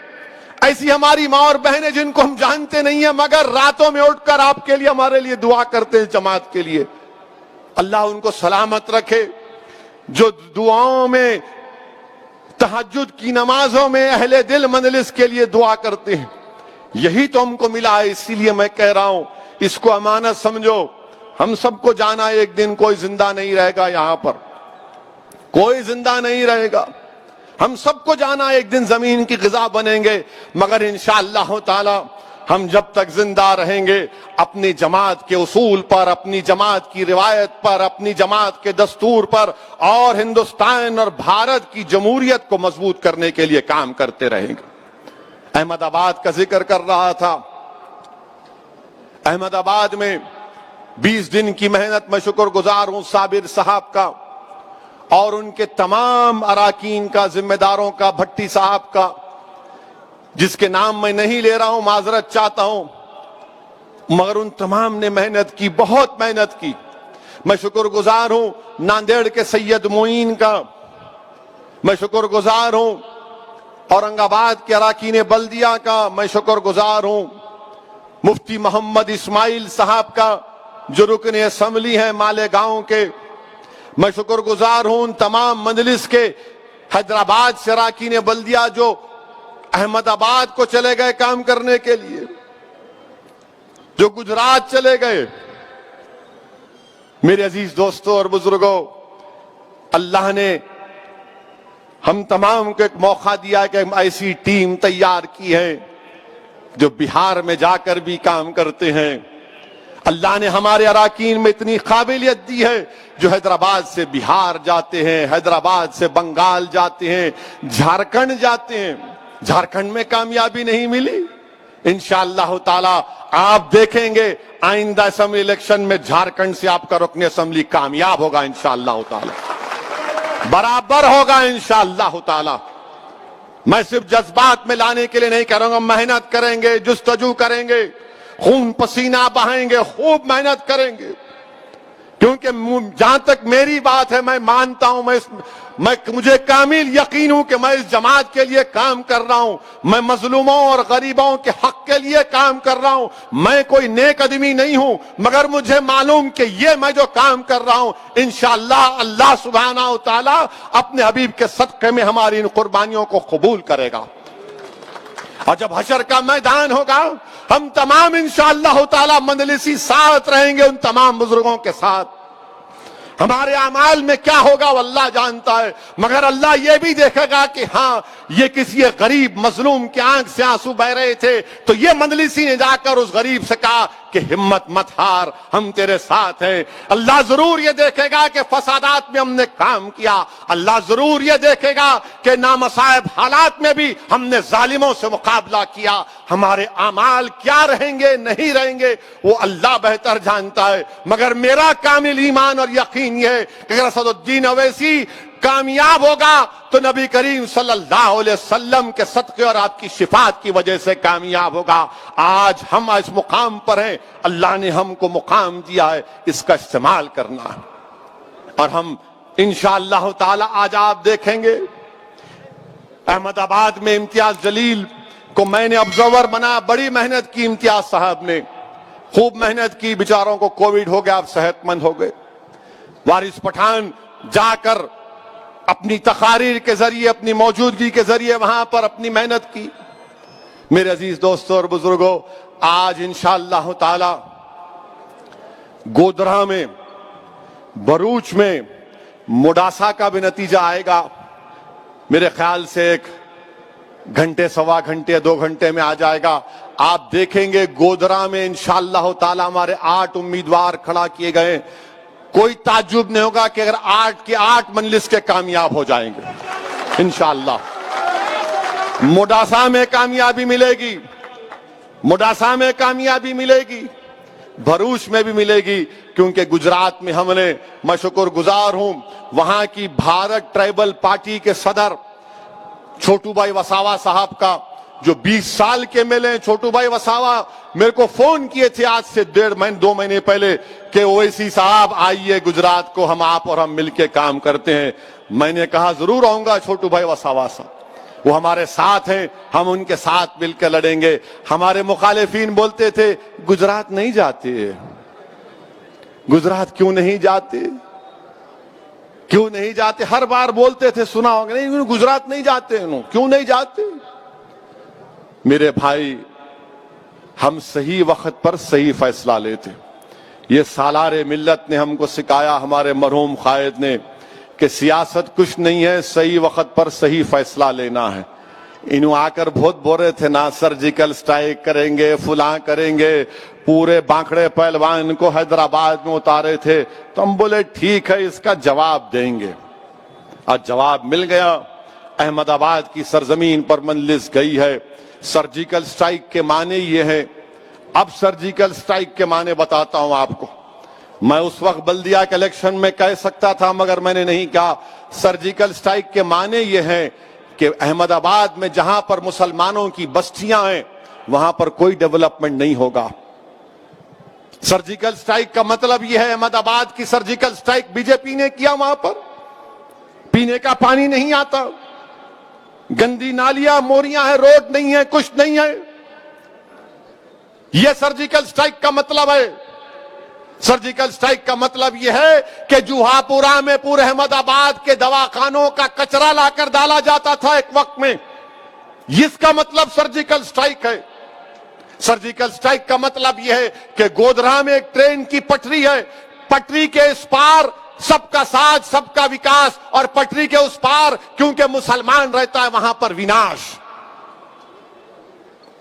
ऐसी हमारी माँ और बहनें जिनको हम जानते नहीं है, मगर रातों में उठकर आपके लिए, हमारे लिए दुआ करते हैं, जमात के लिए। अल्लाह उनको सलामत रखे। जो दुआओं में, तहज्जुद की नमाजों में अहले दिल मजलिस के लिए दुआ करते हैं, यही तो हमको मिला है। इसीलिए मैं कह रहा हूं, इसको अमानत समझो। हम सबको जाना एक दिन, कोई जिंदा नहीं रहेगा यहां पर, कोई जिंदा नहीं रहेगा। हम सबको जाना एक दिन, जमीन की ग़िज़ा बनेंगे। मगर इंशाअल्लाह ताला हम जब तक जिंदा रहेंगे, अपनी जमात के उसूल पर, अपनी जमात की रिवायत पर, अपनी जमात के दस्तूर पर और हिंदुस्तान और भारत की जमहूरियत को मजबूत करने के लिए काम करते रहेंगे। अहमदाबाद का जिक्र कर रहा था। अहमदाबाद में 20 दिन की मेहनत, मैं शुक्रगुजार हूं साबिर साहब का और उनके तमाम अराकीन का, जिम्मेदारों का, भट्टी साहब का, जिसके नाम मैं नहीं ले रहा हूं, माजरत चाहता हूं। मगर उन तमाम ने मेहनत की, बहुत मेहनत की। मैं शुक्रगुजार हूं नांदेड़ के सैयद मोइन का, मैं शुक्रगुजार हूं औरंगाबाद के अराकीन बल्दिया का, मैं शुक्रगुजार हूं मुफ्ती मोहम्मद इस्माइल साहब का, जो रुकने असम्बली हैं मालेगांव के। मैं शुक्रगुजार हूं उन तमाम मजलिस के, हैदराबाद से अराकीन बल्दिया जो अहमदाबाद को चले गए काम करने के लिए, जो गुजरात चले गए। मेरे अजीज दोस्तों और बुजुर्गों, अल्लाह ने हम तमाम को एक मौका दिया कि ऐसी टीम तैयार की है जो बिहार में जाकर भी काम करते हैं। अल्लाह ने हमारे अराकीन में इतनी काबिलियत दी है जो हैदराबाद से बिहार जाते हैं, हैदराबाद से बंगाल जाते हैं, झारखंड जाते हैं। झारखंड में कामयाबी नहीं मिली, इंशाअल्लाह ताला आप देखेंगे आइंदा असेंबली इलेक्शन में झारखंड से आपका रुकन असेंबली कामयाब होगा इंशाअल्लाह ताला, बराबर होगा इंशाअल्लाह ताला। मैं सिर्फ जज्बात में लाने के लिए नहीं कह रहा हूं, मेहनत करेंगे, जुस्तजू करेंगे, खून पसीना बहाएंगे, खूब मेहनत करेंगे। क्योंकि जहां तक मेरी बात है, मैं मानता हूं, मुझे कामिल यकीन हूं कि मैं इस जमात के लिए काम कर रहा हूं, मैं मजलूमों और गरीबों के हक के लिए काम कर रहा हूं। मैं कोई नेक आदमी नहीं हूं, मगर मुझे मालूम कि ये मैं जो काम कर रहा हूं, इंशाअल्लाह अल्लाह सुब्हानहू व तआला अपने हबीब के सदक़े में हमारी इन कुर्बानियों को कबूल करेगा। और जब हशर का मैदान होगा, हम तमाम इंशाअल्लाह ताला मंजलिसी साथ रहेंगे उन तमाम बुजुर्गों के साथ। हमारे अमाल में क्या होगा वो अल्लाह जानता है, मगर अल्लाह ये भी देखेगा कि हाँ, ये किसी गरीब मजलूम की आंख से आंसू बह रहे थे, तो ये मंजलिसी ने जाकर उस गरीब से कहा कि हिम्मत मत हार, हम तेरे साथ हैं। अल्लाह जरूर ये देखेगा कि फसादात में हमने काम किया, अल्लाह जरूर ये देखेगा कि नामसाइब हालात में भी हमने जालिमों से मुकाबला किया। हमारे अमाल क्या रहेंगे नहीं रहेंगे वो अल्लाह बेहतर जानता है, मगर मेरा कामिल ईमान और यकीन ये है कि अगर असदुद्दीन अवैसी कामयाब होगा तो नबी करीम सल्लल्लाहु अलैहि वसल्लम के सदक़े और आपकी शिफात की वजह से कामयाब होगा। आज हम इस मुकाम पर हैं, अल्लाह ने हमको मुकाम दिया है, इसका इस्तेमाल करना है। और हम इंशाअल्लाह ताला आज आप देखेंगे अहमदाबाद में इम्तियाज जलील को मैंने ऑब्जर्वर बना, बड़ी मेहनत की इम्तियाज साहब ने, खूब मेहनत की, बेचारों को कोविड हो गया, आप सेहतमंद हो गए। वारिस पठान जाकर अपनी तकारीर के जरिए, अपनी मौजूदगी के जरिए वहां पर अपनी मेहनत की। मेरे अजीज दोस्तों और बुजुर्गों, आज इंशाअल्लाह ताला गोधरा में, भरूच में, मुडासा का भी नतीजा आएगा। मेरे ख्याल से 1 घंटे, सवा घंटे, 2 घंटे में आ जाएगा। आप देखेंगे गोधरा में इंशाअल्लाह ताला हमारे 8 उम्मीदवार खड़ा किए गए। कोई ताज्जुब नहीं होगा कि अगर 8 के 8 मंजिल के कामयाब हो जाएंगे इंशाअल्लाह। मुडासा में कामयाबी मिलेगी, मुडासा में कामयाबी मिलेगी, भरूच में भी मिलेगी, क्योंकि गुजरात में हमने, मैं शुक्रगुजार हूं वहां की भारत ट्राइबल पार्टी के सदर छोटू भाई वसावा साहब का, जो 20 साल के मिले। छोटू भाई वसावा मेरे को फोन किए थे आज से 2 महीने पहले कि ओवैसी साहब आइए गुजरात को, हम आप और हम मिलके काम करते हैं। मैंने कहा जरूर आऊंगा छोटू भाई वसावा साहब, वो हमारे साथ हैं, हम उनके साथ मिलकर लड़ेंगे। हमारे मुखालिफिन बोलते थे गुजरात नहीं जाते, गुजरात क्यों नहीं जाते, क्यों नहीं जाते, हर बार बोलते थे, सुना होगा, नहीं गुजरात नहीं जाते, क्यों नहीं जाते। मेरे भाई, हम सही वक्त पर सही फैसला लेते। ये सालारे मिल्लत ने हमको सिखाया, हमारे मरहूम कायद ने, कि सियासत कुछ नहीं है, सही वक्त पर सही फैसला लेना है। इन्हों आकर बहुत बोल रहे थे ना, सर्जिकल स्ट्राइक करेंगे, फुला करेंगे, पूरे बांकड़े पहलवान को हैदराबाद में उतारे थे। तो हम बोले ठीक है, इसका जवाब देंगे। आज जवाब मिल गया। अहमदाबाद की सरजमीन पर मंजिल गई है। सर्जिकल स्ट्राइक के माने ये है। अब सर्जिकल स्ट्राइक के माने बताता हूं आपको। मैं उस वक्त बल्दिया के इलेक्शन में कह सकता था, मगर मैंने नहीं कहा। सर्जिकल स्ट्राइक के माने ये हैं कि अहमदाबाद में जहां पर मुसलमानों की बस्तियां हैं वहां पर कोई डेवलपमेंट नहीं होगा। सर्जिकल स्ट्राइक का मतलब यह है, अहमदाबाद की सर्जिकल स्ट्राइक बीजेपी ने किया, वहां पर पीने का पानी नहीं आता, गंदी नालियां मोरियां है, रोड नहीं है, कुछ नहीं है। यह सर्जिकल स्ट्राइक का मतलब है। सर्जिकल स्ट्राइक का मतलब यह है कि जुहापुरा में पूरे अहमदाबाद के दवाखानों का कचरा लाकर डाला जाता था एक वक्त में। इसका मतलब सर्जिकल स्ट्राइक है। सर्जिकल स्ट्राइक का मतलब यह है कि गोधरा में एक ट्रेन की पटरी है, पटरी के इस पार सबका साथ, सबका विकास, और पटरी के उस पार क्योंकि मुसलमान रहता है वहां पर विनाश।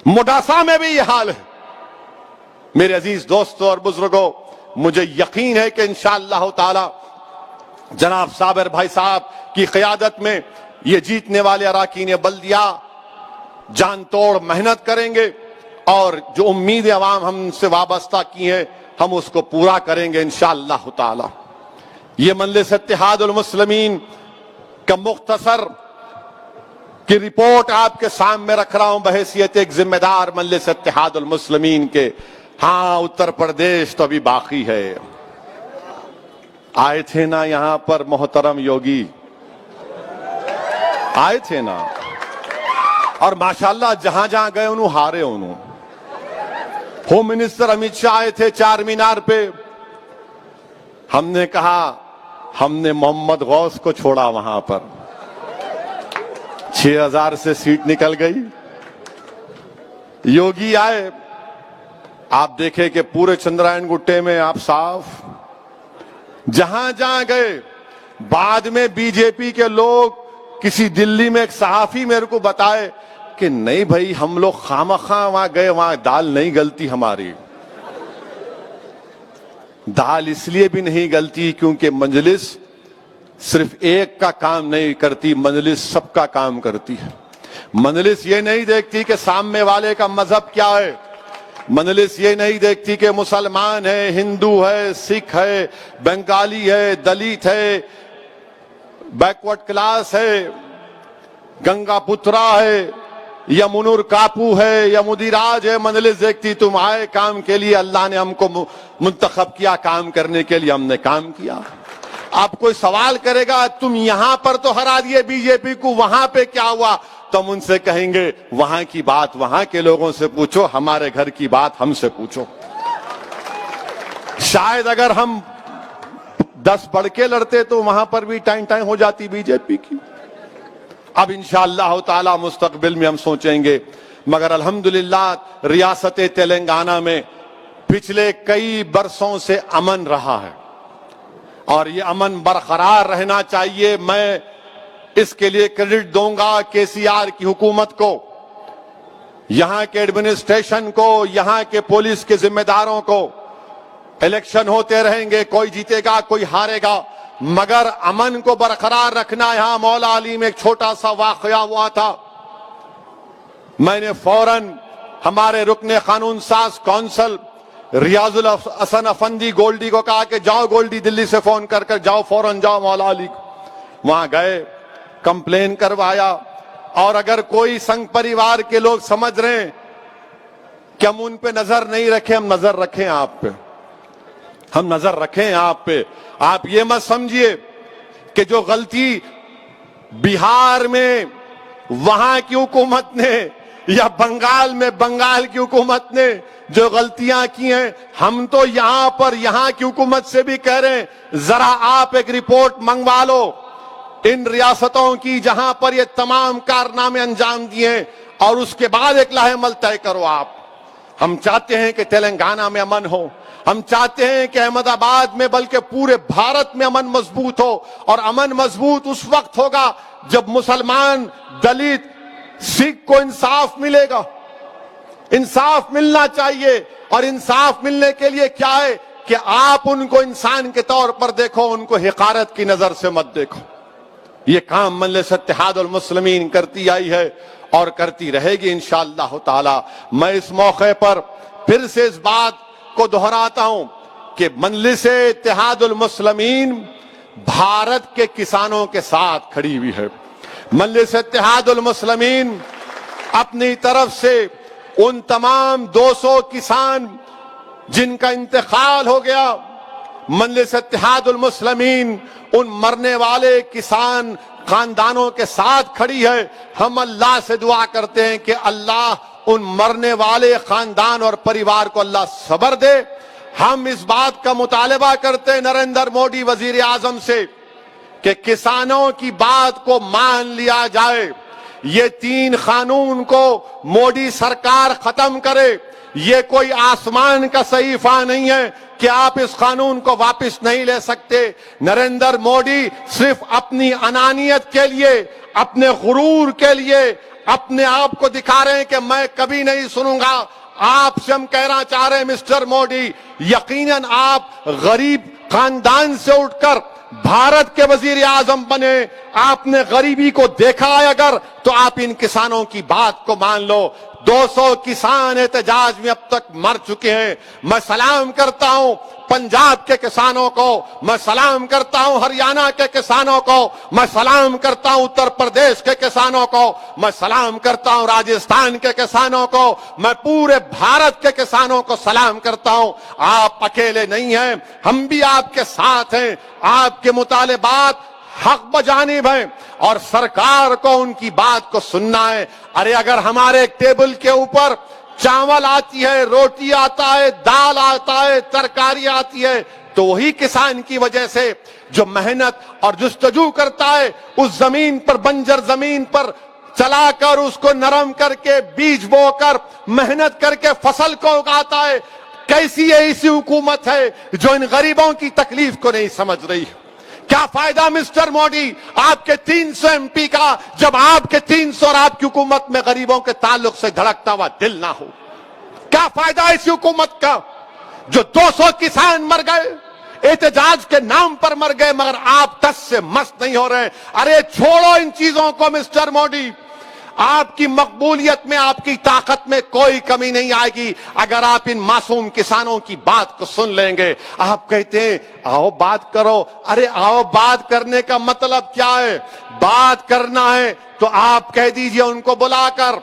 मुडासा में भी यह हाल है। मेरे अजीज दोस्तों और बुजुर्गों, मुझे यकीन है कि इंशाअल्लाह ताला जनाब साबिर भाई साहब की क़यादत में ये जीतने वाले अराकीन बल्दिया जान तोड़ मेहनत करेंगे, और जो उम्मीद अवाम हमसे वाबस्ता की है हम उसको पूरा करेंगे इंशाअल्लाह ताला। ये मजलिस इत्तेहादुल मुस्लिमीन का मुख्तसर की रिपोर्ट आपके सामने रख रहा हूं बहैसियत एक जिम्मेदार मजलिस इत्तेहादुल मुस्लिमीन के। हाँ, उत्तर प्रदेश तो अभी बाकी है, आए थे ना यहां पर मोहतरम योगी, आए थे ना, और माशाल्लाह जहां जहां गए उन्होंने हारे। उन्होंने होम मिनिस्टर अमित शाह आए थे चार मीनार पे, हमने कहा हमने मोहम्मद गौस को छोड़ा वहां पर, 6000 से सीट निकल गई। योगी आए, आप देखे कि पूरे चंद्रायन गुट्टे में आप साफ, जहां जहां गए। बाद में बीजेपी के लोग, किसी दिल्ली में एक सहाफी मेरे को बताए कि नहीं भाई हम लोग खामखा वहां गए, वहां दाल नहीं गलती हमारी। दाल इसलिए भी नहीं गलती क्योंकि मजलिस सिर्फ एक का काम नहीं करती, मजलिस सबका काम करती है। मजलिस ये नहीं देखती कि सामने वाले का मजहब क्या है, मजलिस ये नहीं देखती कि मुसलमान है, हिंदू है, सिख है, बंगाली है, दलित है, बैकवर्ड क्लास है, गंगा पुत्रा है, या मुनूर कापू है, या मुदिराज है। मजलिस देखती तुम आए काम के लिए, अल्लाह ने हमको मुंतखब किया काम करने के लिए, हमने काम किया। आप कोई सवाल करेगा तुम यहां पर तो हरा दिए बीजेपी को, वहां पे क्या हुआ, तो हम उनसे कहेंगे वहां की बात वहां के लोगों से पूछो, हमारे घर की बात हमसे पूछो। शायद अगर हम 10 बढ़ के लड़ते तो वहां पर भी टाइम टाइम हो जाती बीजेपी की। अब इंशाअल्लाह ताला मुस्तकबिल में हम सोचेंगे, मगर अल्हम्दुलिल्लाह रियासत तेलंगाना में पिछले कई बरसों से अमन रहा है और ये अमन बरकरार रहना चाहिए। मैं इसके लिए क्रेडिट दूंगा केसीआर की हुकूमत को, यहां के एडमिनिस्ट्रेशन को, यहां के पुलिस के जिम्मेदारों को। इलेक्शन होते रहेंगे, कोई जीतेगा कोई हारेगा, मगर अमन को बरकरार रखना। यहां मौला अली में एक छोटा सा वाकया हुआ था, मैंने फौरन हमारे रुकने कानून साज कौंसिल रियाजुल हसन अफंदी गोल्डी को कहा कि जाओ गोल्डी, दिल्ली से फोन कर जाओ, फौरन जाओ मौला अली को। वहां गए, कंप्लेन करवाया, और अगर कोई संघ परिवार के लोग समझ रहे हैं कि हम उन पे नजर नहीं रखें, हम नजर रखें आप पे, हम नजर रखें आप पे। आप ये मत समझिए कि जो गलती बिहार में वहां की हुकूमत ने या बंगाल में बंगाल की हुकूमत ने जो गलतियां की हैं, हम तो यहां पर यहां की हुकूमत से भी कह रहे हैं, जरा आप एक रिपोर्ट मंगवा लो इन रियासतों की जहां पर ये तमाम कारनामे अंजाम दिए, और उसके बाद एक लाहेमल तय करो आप। हम चाहते हैं कि तेलंगाना में अमन हो, हम चाहते हैं कि अहमदाबाद में बल्कि पूरे भारत में अमन मजबूत हो, और अमन मजबूत उस वक्त होगा जब मुसलमान, दलित, सिख को इंसाफ मिलेगा। इंसाफ मिलना चाहिए, और इंसाफ मिलने के लिए क्या है कि आप उनको इंसान के तौर पर देखो, उनको हिकारत की नजर से मत देखो। ये काम मजलिस इत्तेहादुल मुस्लिमीन करती आई है और करती रहेगी इंशाअल्लाह ताला। मैं इस मौके पर फिर से इस बात को दोहराता हूं कि मजलिस इत्तेहादुल मुस्लिमीन भारत के किसानों के साथ खड़ी हुई है। मजलिस इत्तेहादुल मुस्लिमीन अपनी तरफ से उन तमाम 200 किसान जिनका इंतकाल हो गया, मजलिस इत्तेहादुल मुस्लिमीन उन मरने वाले किसान खानदानों के साथ खड़ी है। हम अल्लाह से दुआ करते हैं कि अल्लाह उन मरने वाले खानदान और परिवार को अल्लाह सब्र दे। हम इस बात का मुतालबा करते हैं नरेंद्र मोदी वजीर आजम से कि किसानों की बात को मान लिया जाए। ये 3 कानून को मोदी सरकार खत्म करे। ये कोई आसमान का सहीफा नहीं है कि आप इस कानून को वापस नहीं ले सकते। नरेंद्र मोदी सिर्फ अपनी अनानियत के लिए, अपने गुरूर के लिए अपने आप को दिखा रहे हैं कि मैं कभी नहीं सुनूंगा। आपसे हम कहना चाह रहे हैं मिस्टर मोदी, यकीनन आप गरीब खानदान से उठकर भारत के वजीर आजम बने, आपने गरीबी को देखा है अगर, तो आप इन किसानों की बात को मान लो। 200 किसान एहतजाज में अब तक मर चुके हैं। मैं सलाम करता हूं पंजाब के किसानों को, मैं सलाम करता हूं हरियाणा के किसानों को, मैं सलाम करता हूं उत्तर प्रदेश के किसानों को, मैं सलाम करता हूं राजस्थान के किसानों को, मैं पूरे भारत के किसानों को सलाम करता हूं। आप अकेले नहीं हैं, हम भी आपके साथ हैं। आपके मुतालिबात हक बजानिब है और सरकार को उनकी बात को सुनना है। अरे अगर हमारे टेबल के ऊपर चावल आती है, रोटी आता है, दाल आता है, तरकारी आती है, तो वही किसान की वजह से जो मेहनत और जुस्तजू करता है उस जमीन पर, बंजर जमीन पर चलाकर उसको नरम करके बीज बोकर मेहनत करके फसल को उगाता है। कैसी ऐसी हुकूमत है जो इन गरीबों की तकलीफ को नहीं समझ रही? क्या फायदा मिस्टर मोदी आपके 300 एमपी का, जब आपके 300 और आपकी हुकूमत में गरीबों के ताल्लुक से धड़कता हुआ दिल ना हो? क्या फायदा ऐसी हुकूमत का जो 200 किसान मर गए, एहतजाज के नाम पर मर गए, मगर आप 10 से मस्त नहीं हो रहे? अरे छोड़ो इन चीजों को मिस्टर मोदी। आपकी मकबूलियत में, आपकी ताकत में कोई कमी नहीं आएगी अगर आप इन मासूम किसानों की बात को सुन लेंगे। आप कहते हैं आओ बात करो। अरे आओ बात करने का मतलब क्या है? बात करना है तो आप कह दीजिए उनको बुलाकर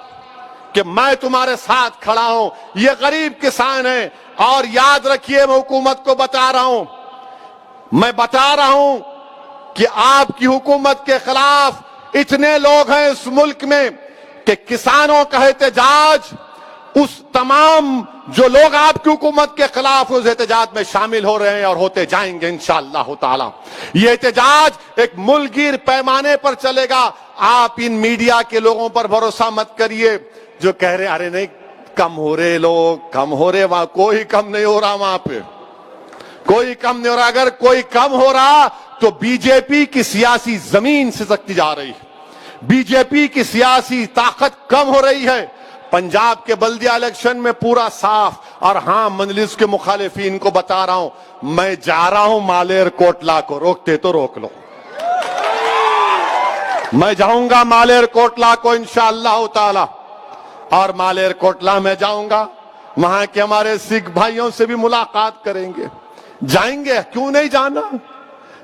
कि मैं तुम्हारे साथ खड़ा हूं, ये गरीब किसान है। और याद रखिए, मैं हुकूमत को बता रहा हूं, मैं बता रहा हूं कि आपकी हुकूमत के खिलाफ इतने लोग हैं इस मुल्क में कि किसानों का एहतजाज, उस तमाम जो लोग आपकी हुकूमत के खिलाफ उस एहतजाज में शामिल हो रहे हैं और होते जाएंगे इंशाअल्लाह ताला। ये एहतजाज एक मुल्कगीर पैमाने पर चलेगा। आप इन मीडिया के लोगों पर भरोसा मत करिए जो कह रहे अरे नहीं कम हो रहे, लोग कम हो रहे। वहां कोई कम नहीं हो रहा, वहां पे कोई कम नहीं हो रहा। अगर कोई कम हो रहा तो बीजेपी की सियासी जमीन सिसकती जा रही है, बीजेपी की सियासी ताकत कम हो रही है। पंजाब के बल्दिया इलेक्शन में पूरा साफ। और हां, मजलिस के मुखालिफिन को बता रहा हूं, मैं जा रहा हूं मालेर कोटला को, रोकते तो रोक लो। मैं जाऊंगा मालेर कोटला को इंशाअल्लाह ताला, और मालेर कोटला में जाऊंगा, वहां के हमारे सिख भाइयों से भी मुलाकात करेंगे। जाएंगे, क्यों नहीं जाना?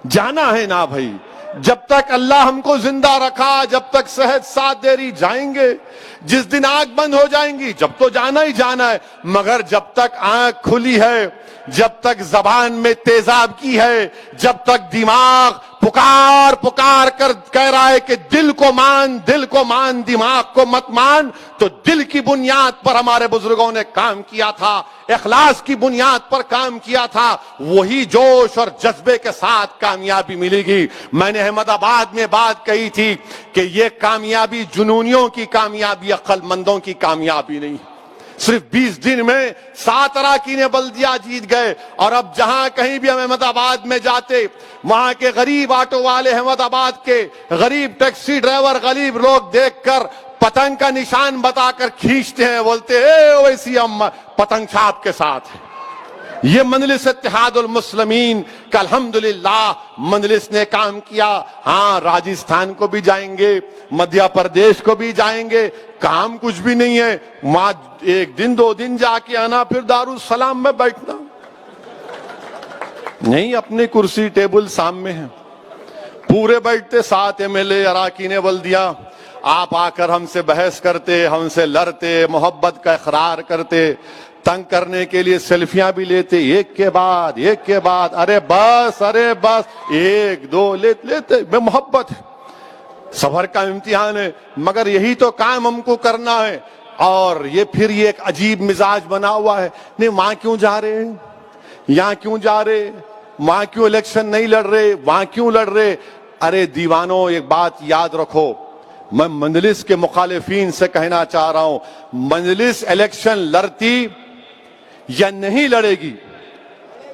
जाना है ना भाई। जब तक अल्लाह हमको जिंदा रखा, जब तक सेहत साथ दे रही, जाएंगे। जिस दिन आंख बंद हो जाएंगी जब तो जाना ही जाना है। मगर जब तक आंख खुली है, जब तक जबान में तेजाब की है, जब तक दिमाग पुकार पुकार कर कह रहा है कि दिल को मान, दिल को मान, दिमाग को मत मान, तो दिल की बुनियाद पर हमारे बुजुर्गों ने काम किया था, इखलास की बुनियाद पर काम किया था। वही जोश और जज्बे के साथ कामयाबी मिलेगी। मैंने अहमदाबाद में बात कही थी कि यह कामयाबी जुनूनियों की कामयाबी, अक्लमंदों की कामयाबी नहीं। सिर्फ 20 दिन में 7 अराकीन बल्दिया जीत गए। और अब जहां कहीं भी हम अहमदाबाद में जाते, वहां के गरीब ऑटो वाले, अहमदाबाद के गरीब टैक्सी ड्राइवर, गरीब लोग देखकर पतंग का निशान बताकर खींचते हैं, बोलते हैं वैसी हम पतंग छाप के साथ है। ये मजलिस इत्तेहादुल मुस्लिमीन का अल्हम्दुलिल्लाह मजलिस ने काम किया। हाँ, राजस्थान को भी जाएंगे, मध्य प्रदेश को भी जाएंगे, काम कुछ भी नहीं है। वहां 1 दिन 2 दिन जाके आना, फिर दारुसलाम में बैठना नहीं, अपनी कुर्सी टेबल सामने है, पूरे बैठते 7 MLA अराकीन बल्दिया। आप आकर हमसे बहस करते, हमसे लड़ते, मोहब्बत का इकरार करते, तंग करने के लिए सेल्फियां भी लेते, एक के बाद एक के बाद। अरे बस 1 2 लेते। मैं मोहब्बत है, सफर का इम्तिहान है, मगर यही तो काम हमको करना है। और ये फिर ये एक अजीब मिजाज बना हुआ है, नहीं वहां क्यों जा रहे हैं, यहां क्यों जा रहे, वहां क्यों इलेक्शन नहीं लड़ रहे, वहां क्यों लड़ रहे। अरे दीवानों, एक बात याद रखो, मैं मजलिस के मुखालिफिन से कहना चाह रहा हूं, मजलिस इलेक्शन लड़ती या नहीं लड़ेगी,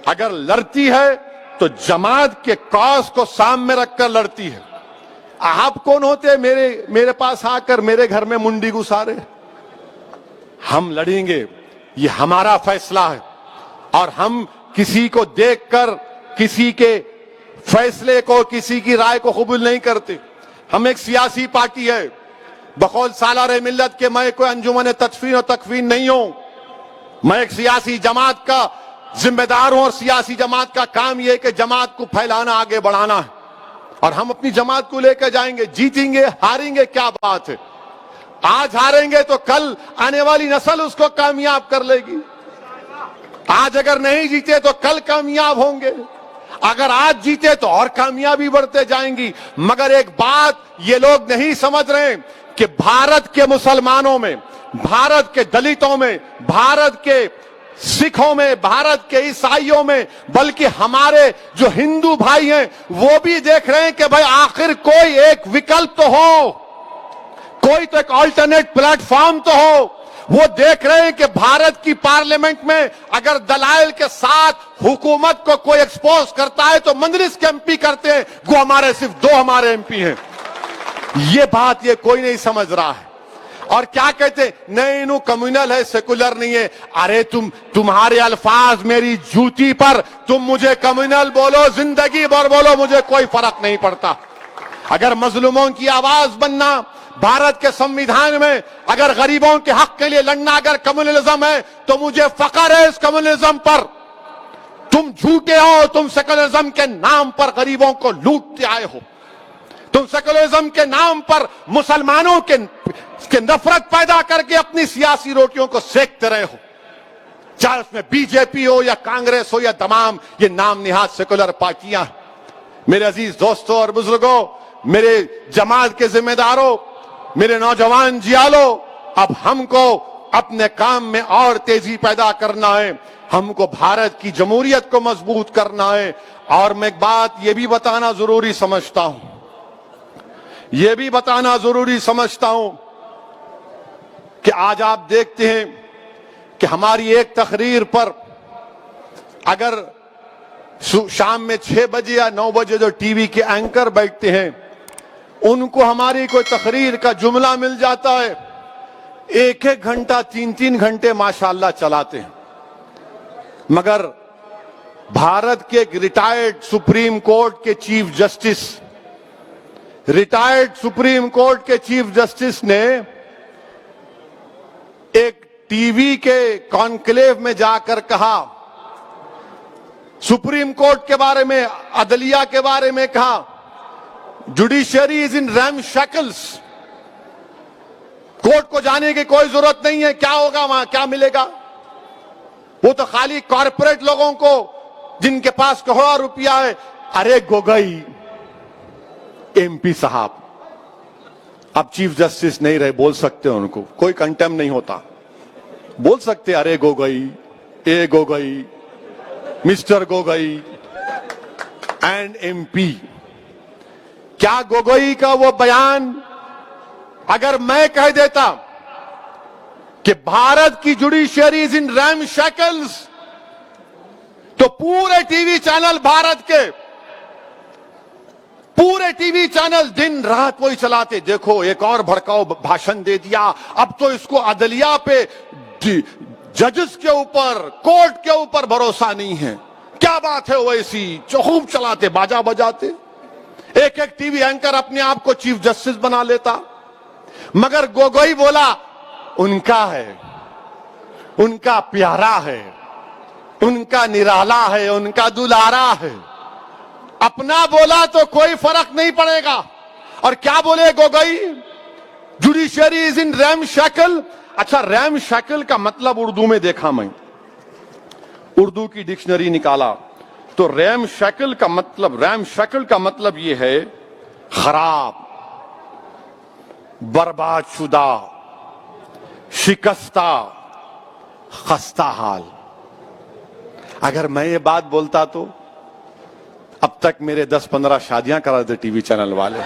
अगर लड़ती है तो जमात के कॉज को सामने रखकर लड़ती है। आप कौन होते मेरे पास आकर मेरे घर में मुंडी घुसारे? हम लड़ेंगे, ये हमारा फैसला है। और हम किसी को देखकर, किसी के फैसले को, किसी की राय को कबूल नहीं करते। हम एक सियासी पार्टी है, बकौल सालार मिल्लत के मैं कोई अंजुमन तदफीन और तकफीन नहीं हूं। मैं एक सियासी जमात का जिम्मेदार हूं और सियासी जमात का काम यह है कि जमात को फैलाना, आगे बढ़ाना है और हम अपनी जमात को लेकर जाएंगे। जीतेंगे हारेंगे क्या बात है, आज हारेंगे तो कल आने वाली नस्ल उसको कामयाब कर लेगी। आज अगर नहीं जीते तो कल कामयाब होंगे, अगर आज जीते तो और कामयाबी बढ़ते जाएंगी। मगर एक बात ये लोग नहीं समझ रहे कि भारत के मुसलमानों में, भारत के दलितों में, भारत के सिखों में, भारत के ईसाइयों में, बल्कि हमारे जो हिंदू भाई हैं वो भी देख रहे हैं कि भाई आखिर कोई एक विकल्प तो हो, कोई तो एक अल्टरनेट प्लेटफॉर्म तो हो। वो देख रहे हैं कि भारत की पार्लियामेंट में अगर दलाइल के साथ हुकूमत को कोई एक्सपोज करता है तो मंजलिस के एमपी करते हैं, वो हमारे सिर्फ 2 हमारे एमपी हैं। ये बात ये कोई नहीं समझ रहा है। और क्या कहते, नहीं इनू कम्युनल है, सेकुलर नहीं है। अरे तुम्हारे अल्फाज मेरी जूती पर, तुम मुझे कम्युनल बोलो, जिंदगी भर बोलो, मुझे कोई फर्क नहीं पड़ता। अगर मजलूमों की आवाज बनना भारत के संविधान में, अगर गरीबों के हक के लिए लड़ना अगर कम्युनलिज्म है तो मुझे फख्र है इस कम्युनलिज्म पर। तुम झूठे हो, तुम सेकुलरिज्म के नाम पर गरीबों को लूटते आए हो, तुम सेकुलरिज्म के नाम पर मुसलमानों के नफरत पैदा करके अपनी सियासी रोटियों को सेकते रहे हो, चाहे उसमें बीजेपी हो या कांग्रेस हो या तमाम ये नाम निहाद सेकुलर पार्टियां। मेरे अजीज दोस्तों और बुजुर्गों, मेरे जमात के जिम्मेदारों, मेरे नौजवान जियालो, अब हमको अपने काम में और तेजी पैदा करना है, हमको भारत की जमहूरियत को मजबूत करना है। और मैं एक बात ये भी बताना जरूरी समझता हूं, ये भी बताना जरूरी समझता हूं कि आज आप देखते हैं कि हमारी एक तकरीर पर अगर शाम में 6 बजे या 9 बजे जो टीवी के एंकर बैठते हैं उनको हमारी कोई तकरीर का जुमला मिल जाता है, 1-1 घंटा 3-3 घंटे माशाल्लाह चलाते हैं। मगर भारत के एक रिटायर्ड सुप्रीम कोर्ट के chief justice, retired supreme court के चीफ जस्टिस ने एक टीवी के कॉन्क्लेव में जाकर कहा, सुप्रीम कोर्ट के बारे में, अदलिया के बारे में कहा, judiciary is in RAM shackles, court को जाने की कोई जरूरत नहीं है, क्या होगा वहां, क्या मिलेगा, वो तो खाली कॉरपोरेट लोगों को जिनके पास करोड़ों रुपया है। अरे गोगोई एमपी साहब अब चीफ जस्टिस नहीं रहे, बोल सकते हैं उनको, कोई कंटेम नहीं होता, बोल सकते अरे गोगोई, ए Gogoi, mister Gogoi and MP. क्या गोगोई का वो बयान अगर मैं कह देता कि भारत की judiciary is in RAM shackles, तो पूरे टीवी चैनल, भारत के पूरे टीवी चैनल दिन रात वही चलाते, देखो एक और भड़काऊ भाषण दे दिया, अब तो इसको अदलिया पे, जजेस के ऊपर, कोर्ट के ऊपर भरोसा नहीं है, क्या बात है वैसी, खूब चलाते, बाजा बजाते, एक एक टीवी एंकर अपने आप को चीफ जस्टिस बना लेता। मगर गोगोई बोला उनका है, उनका प्यारा है, उनका निराला है, उनका दुलारा है, अपना बोला तो कोई फर्क नहीं पड़ेगा। और क्या बोले Gogoi, judiciary is in RAM shackle. अच्छा, रैम शैकल का मतलब उर्दू में देखा मैं, उर्दू की डिक्शनरी निकाला तो रैम शैकल का मतलब यह है खराब, बर्बाद शुदा, शिकस्ता, खस्ता हाल। अगर मैं ये बात बोलता तो अब तक मेरे 10-15 शादियां करा देते टीवी चैनल वाले।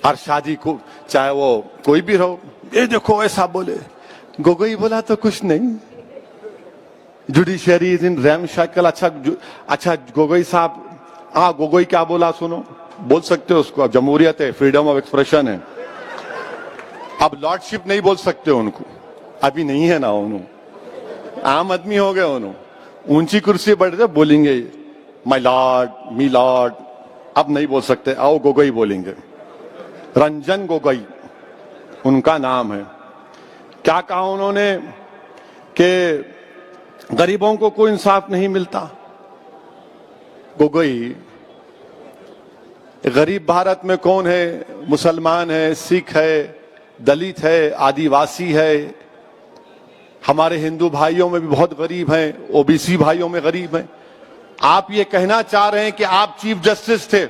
हर शादी को चाहे वो कोई भी रहो, ये देखो ऐसा बोले, गोगोई बोला तो कुछ नहीं, judiciary is in RAM shackle. अच्छा गोगोई साहब, हाँ गोगोई क्या बोला सुनो, बोल सकते हो उसको, अब जमहूरियत है, फ्रीडम ऑफ एक्सप्रेशन है, अब लॉर्डशिप नहीं बोल सकते उनको, अभी नहीं है ना, उन्होंने आम आदमी हो गए, उन्होंने ऊंची कुर्सी बैठ जाए बोलेंगे माय लॉर्ड, मी लॉर्ड, अब नहीं बोल सकते, आओ गोगोई बोलेंगे। रंजन गोगोई उनका नाम है। क्या कहा उन्होंने कि गरीबों को कोई इंसाफ नहीं मिलता। गोगोई, गरीब भारत में कौन है? मुसलमान है, सिख है, दलित है, आदिवासी है, हमारे हिंदू भाइयों में भी बहुत गरीब हैं, ओबीसी भाइयों में गरीब हैं। आप ये कहना चाह रहे हैं कि आप चीफ जस्टिस थे,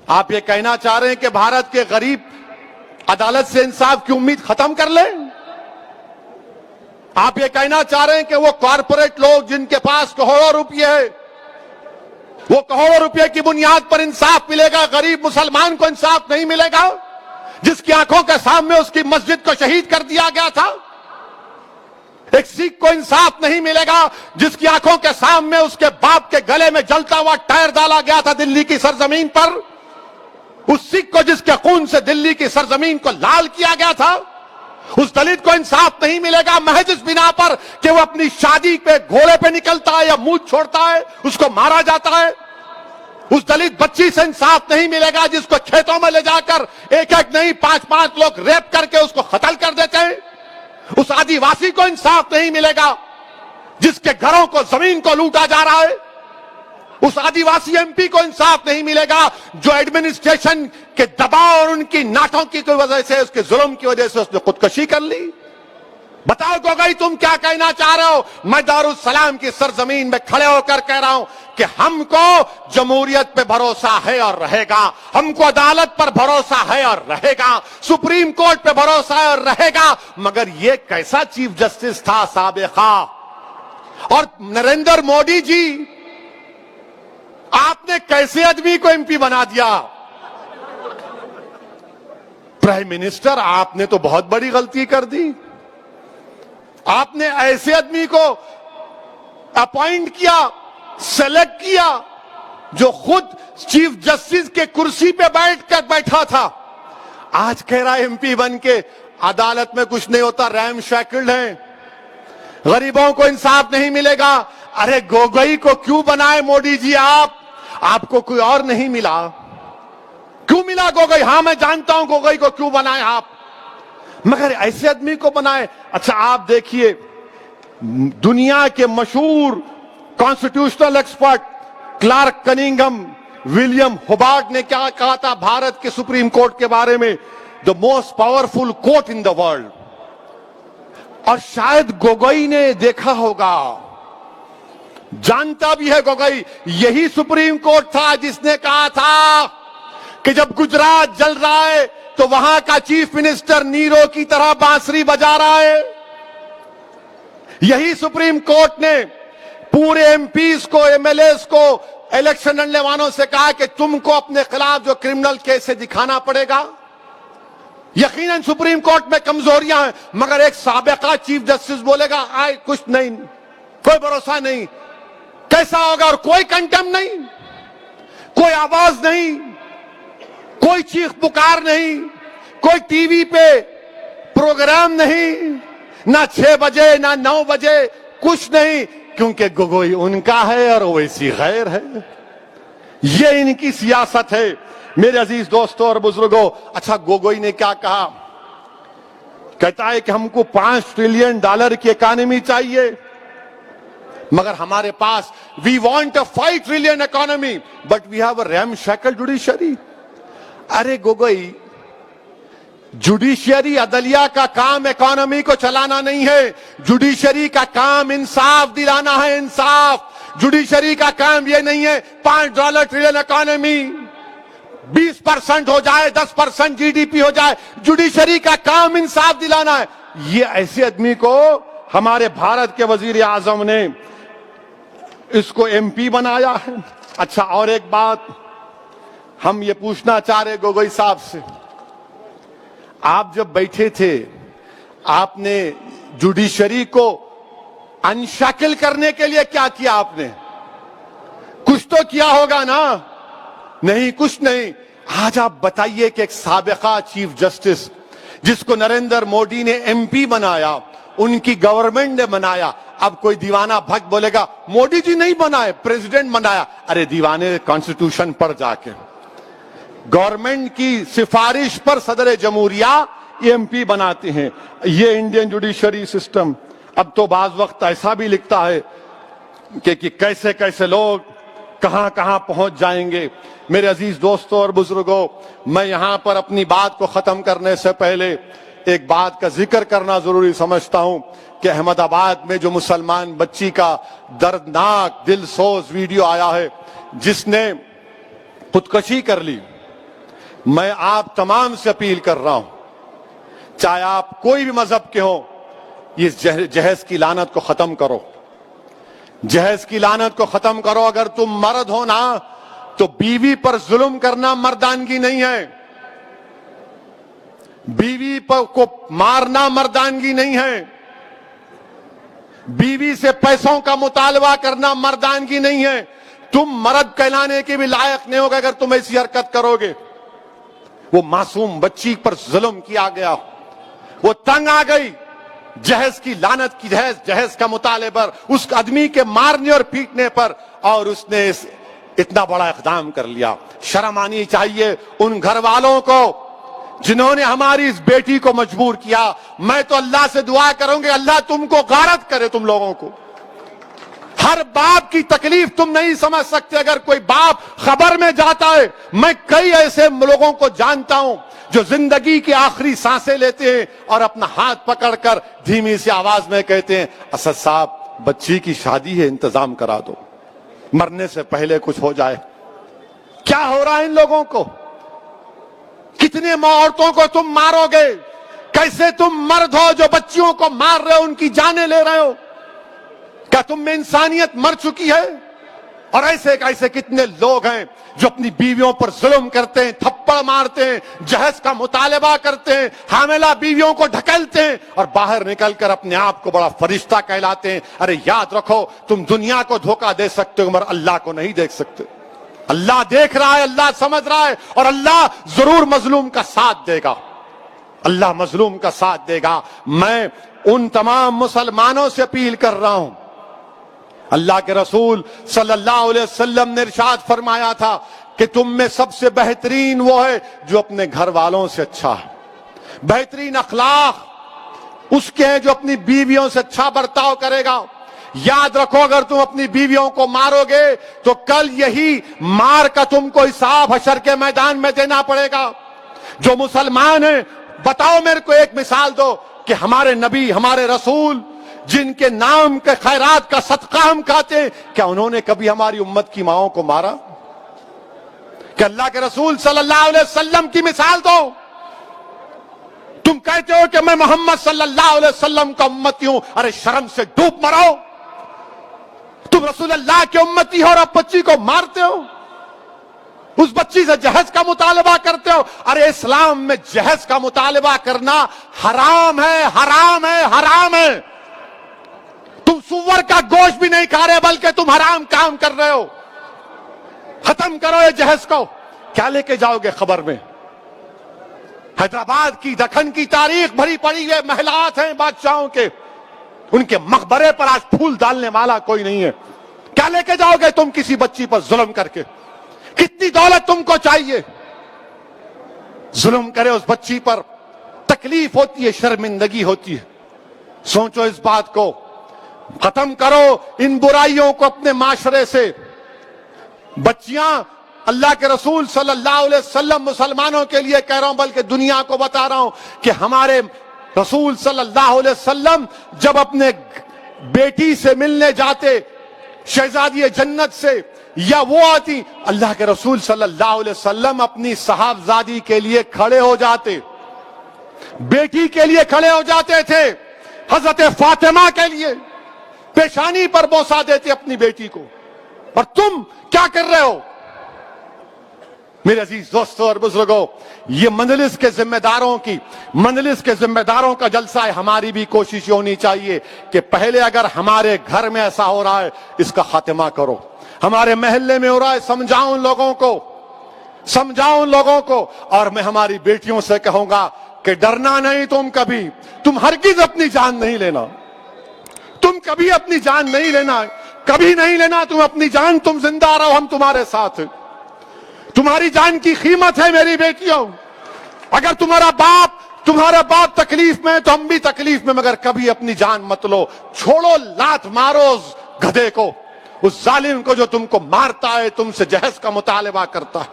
आप ये कहना चाह रहे हैं कि भारत के गरीब अदालत से इंसाफ की उम्मीद खत्म कर ले? आप ये कहना चाह रहे हैं कि वो कॉरपोरेट लोग जिनके पास करोड़ों रुपये है, वो करोड़ों रुपए की बुनियाद पर इंसाफ मिलेगा, गरीब मुसलमान को इंसाफ नहीं मिलेगा, जिसकी आंखों के सामने उसकी मस्जिद को शहीद कर दिया गया था? एक सिख को इंसाफ नहीं मिलेगा, जिसकी आंखों के सामने उसके बाप के गले में जलता हुआ टायर डाला गया था दिल्ली की सरजमीन पर? उस सिख को जिसके खून से दिल्ली की सरजमीन को लाल किया गया था, उस दलित को इंसाफ नहीं मिलेगा महज इस बिना पर कि वो अपनी शादी पे घोड़े पे निकलता है या मुंह छोड़ता है, उसको मारा जाता है? उस दलित बच्ची से इंसाफ नहीं मिलेगा जिसको खेतों में ले जाकर एक एक नहीं 5-5 लोग रेप करके उसको कत्ल कर देते हैं? उस आदिवासी को इंसाफ नहीं मिलेगा जिसके घरों को, जमीन को लूटा जा रहा है? उस आदिवासी एमपी को इंसाफ नहीं मिलेगा जो एडमिनिस्ट्रेशन के दबाव और उनकी नाटों की वजह से, उसके जुल्म की वजह से उसने खुदकुशी कर ली? बताओ गोगोई, तुम क्या कहना चाह रहे हो? मैं दारुस्सलाम की सरजमीन में खड़े होकर कह रहा हूं कि हमको जमहूरियत पे भरोसा है और रहेगा, हमको अदालत पर भरोसा है और रहेगा, सुप्रीम कोर्ट पे भरोसा है और रहेगा। मगर ये कैसा चीफ जस्टिस था साबिका? और नरेंद्र मोदी जी, आपने कैसे आदमी को एमपी बना दिया? प्राइम मिनिस्टर, आपने तो बहुत बड़ी गलती कर दी। आपने ऐसे आदमी को अपॉइंट किया, सेलेक्ट किया, जो खुद चीफ जस्टिस के कुर्सी पे बैठा था, आज कह रहा एमपी बन के अदालत में कुछ नहीं होता, रैम शैकल्ड है, गरीबों को इंसाफ नहीं मिलेगा। अरे गोगोई को क्यों बनाए मोदी जी आपको कोई और नहीं मिला? क्यों मिला गोगोई? हां, मैं जानता हूं गोगोई को क्यों बनाए आप, मगर ऐसे आदमी को बनाए। अच्छा, आप देखिए, दुनिया के मशहूर constitutional expert Clark Cunningham, William Hubbard ने क्या कहा था भारत के सुप्रीम कोर्ट के बारे में? The most powerful court in the world. और शायद गोगोई ने देखा होगा, जानता भी है गोगोई, यही सुप्रीम कोर्ट था जिसने कहा था कि जब गुजरात जल रहा है तो वहां का चीफ मिनिस्टर नीरो की तरह बांसुरी बजा रहा है। यही सुप्रीम कोर्ट ने पूरे एमपीज को, एमएलएस को, इलेक्शन लड़ने वालों से कहा कि तुमको अपने खिलाफ जो क्रिमिनल केस है दिखाना पड़ेगा। यकीनन सुप्रीम कोर्ट में कमजोरियां हैं, मगर एक साबिका चीफ जस्टिस बोलेगा आए कुछ नहीं, कोई भरोसा नहीं, कैसा होगा? और कोई कंटेम नहीं, कोई आवाज नहीं, कोई चीख पुकार नहीं, कोई टीवी पे प्रोग्राम नहीं, ना 6 बजे ना 9 बजे, कुछ नहीं, क्योंकि गोगोई उनका है और ओवैसी गैर है। ये इनकी सियासत है मेरे अजीज दोस्तों और बुजुर्गों। अच्छा, गोगोई ने क्या कहा? कहता है कि हमको $5 ट्रिलियन की इकोनॉमी चाहिए, मगर हमारे पास we want a 5 trillion economy but we have a ramshackle judiciary. अरे गोगोई, जुडिशरी अदलिया का काम इकोनॉमी को चलाना नहीं है, जुडिशरी का काम इंसाफ दिलाना है, इंसाफ। जुडिशरी का काम यह नहीं है $5 ट्रिलियन इकोनॉमी 20% हो जाए, 10% जीडीपी हो जाए। जुडिशरी का काम इंसाफ दिलाना है। ये ऐसे आदमी को हमारे भारत के वजीर आजम ने इसको एमपी बनाया है। अच्छा, और एक बात हम ये पूछना चाह रहे गोगोई साहब से, आप जब बैठे थे आपने जुडिशरी को अनशैकल करने के लिए क्या किया? आपने कुछ तो किया होगा ना? नहीं, कुछ नहीं। आज आप बताइए कि एक साबिका चीफ जस्टिस जिसको नरेंद्र मोदी ने एमपी बनाया, उनकी गवर्नमेंट ने बनाया। अब कोई दीवाना भक्त बोलेगा मोदी जी नहीं बनाए, प्रेसिडेंट बनाया। अरे दीवाने, कॉन्स्टिट्यूशन पर जाके गवर्नमेंट की सिफारिश पर सदर जमहूरिया एमपी बनाते हैं। ये इंडियन जुडिशरी सिस्टम अब तो बाज वक्त ऐसा भी लिखता है कि कैसे कैसे लोग कहां कहां पहुंच जाएंगे। मेरे अजीज दोस्तों और बुजुर्गों, मैं यहां पर अपनी बात को खत्म करने से पहले एक बात का जिक्र करना जरूरी समझता हूं कि अहमदाबाद में जो मुसलमान बच्ची का दर्दनाक दिलसोज वीडियो आया है जिसने खुदकशी कर ली, मैं आप तमाम से अपील कर रहा हूं, चाहे आप कोई भी मजहब के हो, इस जहेज की लानत को खत्म करो। जहेज की लानत को खत्म करो। अगर तुम मर्द हो ना तो बीवी पर जुल्म करना मर्दानगी नहीं है, बीवी पर को मारना मर्दानगी नहीं है, बीवी से पैसों का मुतालबा करना मर्दानगी नहीं है। तुम मर्द कहलाने के भी लायक नहीं होगा अगर तुम ऐसी हरकत करोगे। वो मासूम बच्ची पर जुल्म किया गया, वो तंग आ गई जहेज की लानत की, जहेज का मुताले पर, उस आदमी के मारने और पीटने पर, और उसने इतना बड़ा इक़दाम कर लिया। शर्म आनी चाहिए उन घर वालों को जिन्होंने हमारी इस बेटी को मजबूर किया। मैं तो अल्लाह से दुआ करूंगी अल्लाह तुमको गारत करे, तुम लोगों को। हर बाप की तकलीफ तुम नहीं समझ सकते। अगर कोई बाप खबर में जाता है, मैं कई ऐसे लोगों को जानता हूं जो जिंदगी की आखिरी सांसें लेते हैं और अपना हाथ पकड़कर धीमी सी आवाज में कहते हैं असद साहब बच्ची की शादी है, इंतजाम करा दो, मरने से पहले कुछ हो जाए। क्या हो रहा है इन लोगों को? कितने औरतों को तुम मारोगे? कैसे तुम मर्द हो जो बच्चियों को मार रहे हो, उनकी जानें ले रहे हो? क्या तुम में इंसानियत मर चुकी है? और ऐसे कितने लोग हैं जो अपनी बीवियों पर जुल्म करते हैं, थप्पड़ मारते हैं, जहेज का मुतालबा करते हैं, हामिला बीवियों को ढकेलते हैं और बाहर निकलकर अपने आप को बड़ा फरिश्ता कहलाते हैं। अरे याद रखो, तुम दुनिया को धोखा दे सकते हो मगर अल्लाह को नहीं देख सकते। अल्लाह देख रहा है, अल्लाह समझ रहा है और अल्लाह जरूर मजलूम का साथ देगा। अल्लाह मजलूम का साथ देगा। मैं उन तमाम मुसलमानों से अपील कर रहा हूं, अल्लाह के रसूल सल्लल्लाहु अलैहि वसल्लम ने इरशाद फरमाया था कि तुम में सबसे बेहतरीन वो है जो अपने घर वालों से अच्छा है। बेहतरीन अखलाक उसके हैं जो अपनी बीवियों से अच्छा बर्ताव करेगा। याद रखो, अगर तुम अपनी बीवियों को मारोगे तो कल यही मार का तुमको हिसाब हशर के मैदान में देना पड़ेगा। जो मुसलमान हैं, बताओ मेरे को एक मिसाल दो कि हमारे नबी, हमारे रसूल जिनके नाम के खैरात का सदका हम खाते हैं, क्या उन्होंने कभी हमारी उम्मत की माओं को मारा? कि अल्लाह के रसूल सल्लल्लाहु अलैहि वसल्लम की मिसाल दो। तुम कहते हो कि मैं मोहम्मद सल्लल्लाहु अलैहि वसल्लम का उम्मती हूं। अरे शर्म से डूब मरो। तुम रसूल अल्लाह के उम्मती हो और अब बच्ची को मारते हो, उस बच्ची से जहेज का मुतालबा करते हो। अरे इस्लाम में जहेज का मुतालबा करना हराम है, हराम है, हराम है। तुम सुअर का गोश्त भी नहीं खा रहे बल्कि तुम हराम काम कर रहे हो। खत्म करो ये जहेज को। क्या लेके जाओगे खबर में? हैदराबाद की, दखन की तारीख भरी पड़ी है, महलात हैं बादशाहों के, उनके मकबरे पर आज फूल डालने वाला कोई नहीं है। क्या लेके जाओगे तुम किसी बच्ची पर जुल्म करके? कितनी दौलत तुमको चाहिए? जुल्म करे उस बच्ची पर, तकलीफ होती है, शर्मिंदगी होती है। सोचो इस बात को, खत्म करो इन बुराइयों को अपने माशरे से। बच्चियां, अल्लाह के रसूल सल्लल्लाहु अलैहि वसल्लम मुसलमानों के लिए कह रहा हूं बल्कि दुनिया को बता रहा हूं कि हमारे रसूल सल्लल्लाहु अलैहि वसल्लम जब अपने बेटी से मिलने जाते, शहजादी जन्नत से, या वो आती, अल्लाह के रसूल सल्लल्लाहु अलैहि वसल्लम अपनी साहबजादी के लिए खड़े हो जाते, बेटी के लिए खड़े हो जाते थे। हजरत फातिमा के लिए पेशानी पर बोसा देते अपनी बेटी को। और तुम क्या कर रहे हो? मेरे अजीज दोस्तों और बुजुर्गों, ये मजलिस के जिम्मेदारों की, मजलिस के जिम्मेदारों का जलसा है। हमारी भी कोशिश होनी चाहिए कि पहले अगर हमारे घर में ऐसा हो रहा है, इसका खात्मा करो। हमारे मोहल्ले में हो रहा है, समझाओ उन लोगों को, समझाओ उन लोगों को। और मैं हमारी बेटियों से कहूंगा कि डरना नहीं तुम हरगिज अपनी जान नहीं लेना, तुम कभी अपनी जान नहीं लेना, कभी नहीं लेना तुम अपनी जान, तुम जिंदा रहो, हम तुम्हारे साथ हैं। तुम्हारी जान की कीमत है मेरी बेटियों। अगर तुम्हारा बाप तकलीफ में तो हम भी तकलीफ में, मगर कभी अपनी जान मत लो। छोड़ो, लात मारो उस गधे को, उस जालिम को जो तुमको मारता है, तुमसे जहज का मुतालबा करता है।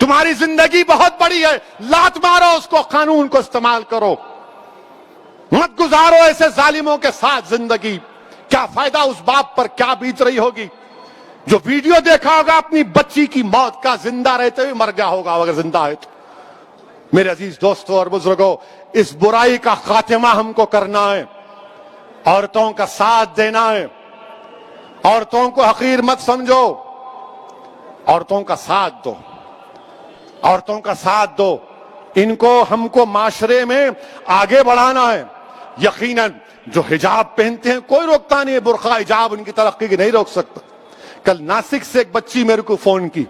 तुम्हारी जिंदगी बहुत बड़ी है, लात मारो उसको, कानून को इस्तेमाल करो, मत गुजारो ऐसे जालिमों के साथ जिंदगी। क्या फायदा उस बाप पर क्या बीत रही होगी जो वीडियो देखा होगा अपनी बच्ची की मौत का, जिंदा रहते हुए मर गया होगा अगर जिंदा है तो। मेरे अजीज दोस्तों और बुजुर्गों, इस बुराई का खात्मा हमको करना है, औरतों का साथ देना है। औरतों को हकीर मत समझो, औरतों का साथ दो, औरतों का साथ दो। इनको हमको माशरे में आगे बढ़ाना है। यकीनन जो हिजाब पहनते हैं कोई रोकता नहीं है, बुर्का हिजाब उनकी तरक्की की नहीं रोक सकता। कल नासिक से एक बच्ची मेरे को फोन की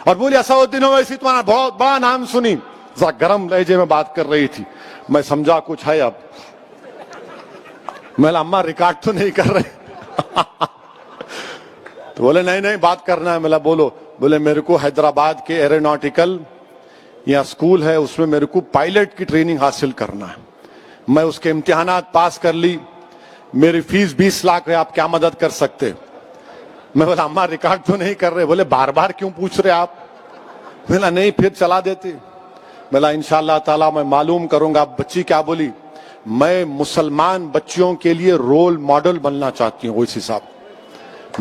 और बोली असउद्दीन ओवैसी तुम्हारा बहुत बड़ा नाम सुनी, जरा गर्म लहजे में बात कर रही थी। मैं समझा कुछ है अब। मैं अम्मा रिकॉर्ड तो नहीं कर रहे तो बोले नहीं बात करना है। मैं बोलो। बोले मेरे को हैदराबाद के एरोनॉटिकल या स्कूल है उसमें मेरे को पायलट की ट्रेनिंग हासिल करना है। मैं उसके इम्तिहानात पास कर ली, मेरी फीस 20 लाख है, आप क्या मदद कर सकते? मैं बोला अम्मा रिकॉर्ड तो नहीं कर रहे। बोले बार बार क्यों पूछ रहे आप? बोला नहीं फिर चला देते। बोला इंशाअल्लाह ताला मैं मालूम करूंगा। बच्ची क्या बोली? मैं मुसलमान बच्चियों के लिए रोल मॉडल बनना चाहती हूँ, उस हिसाब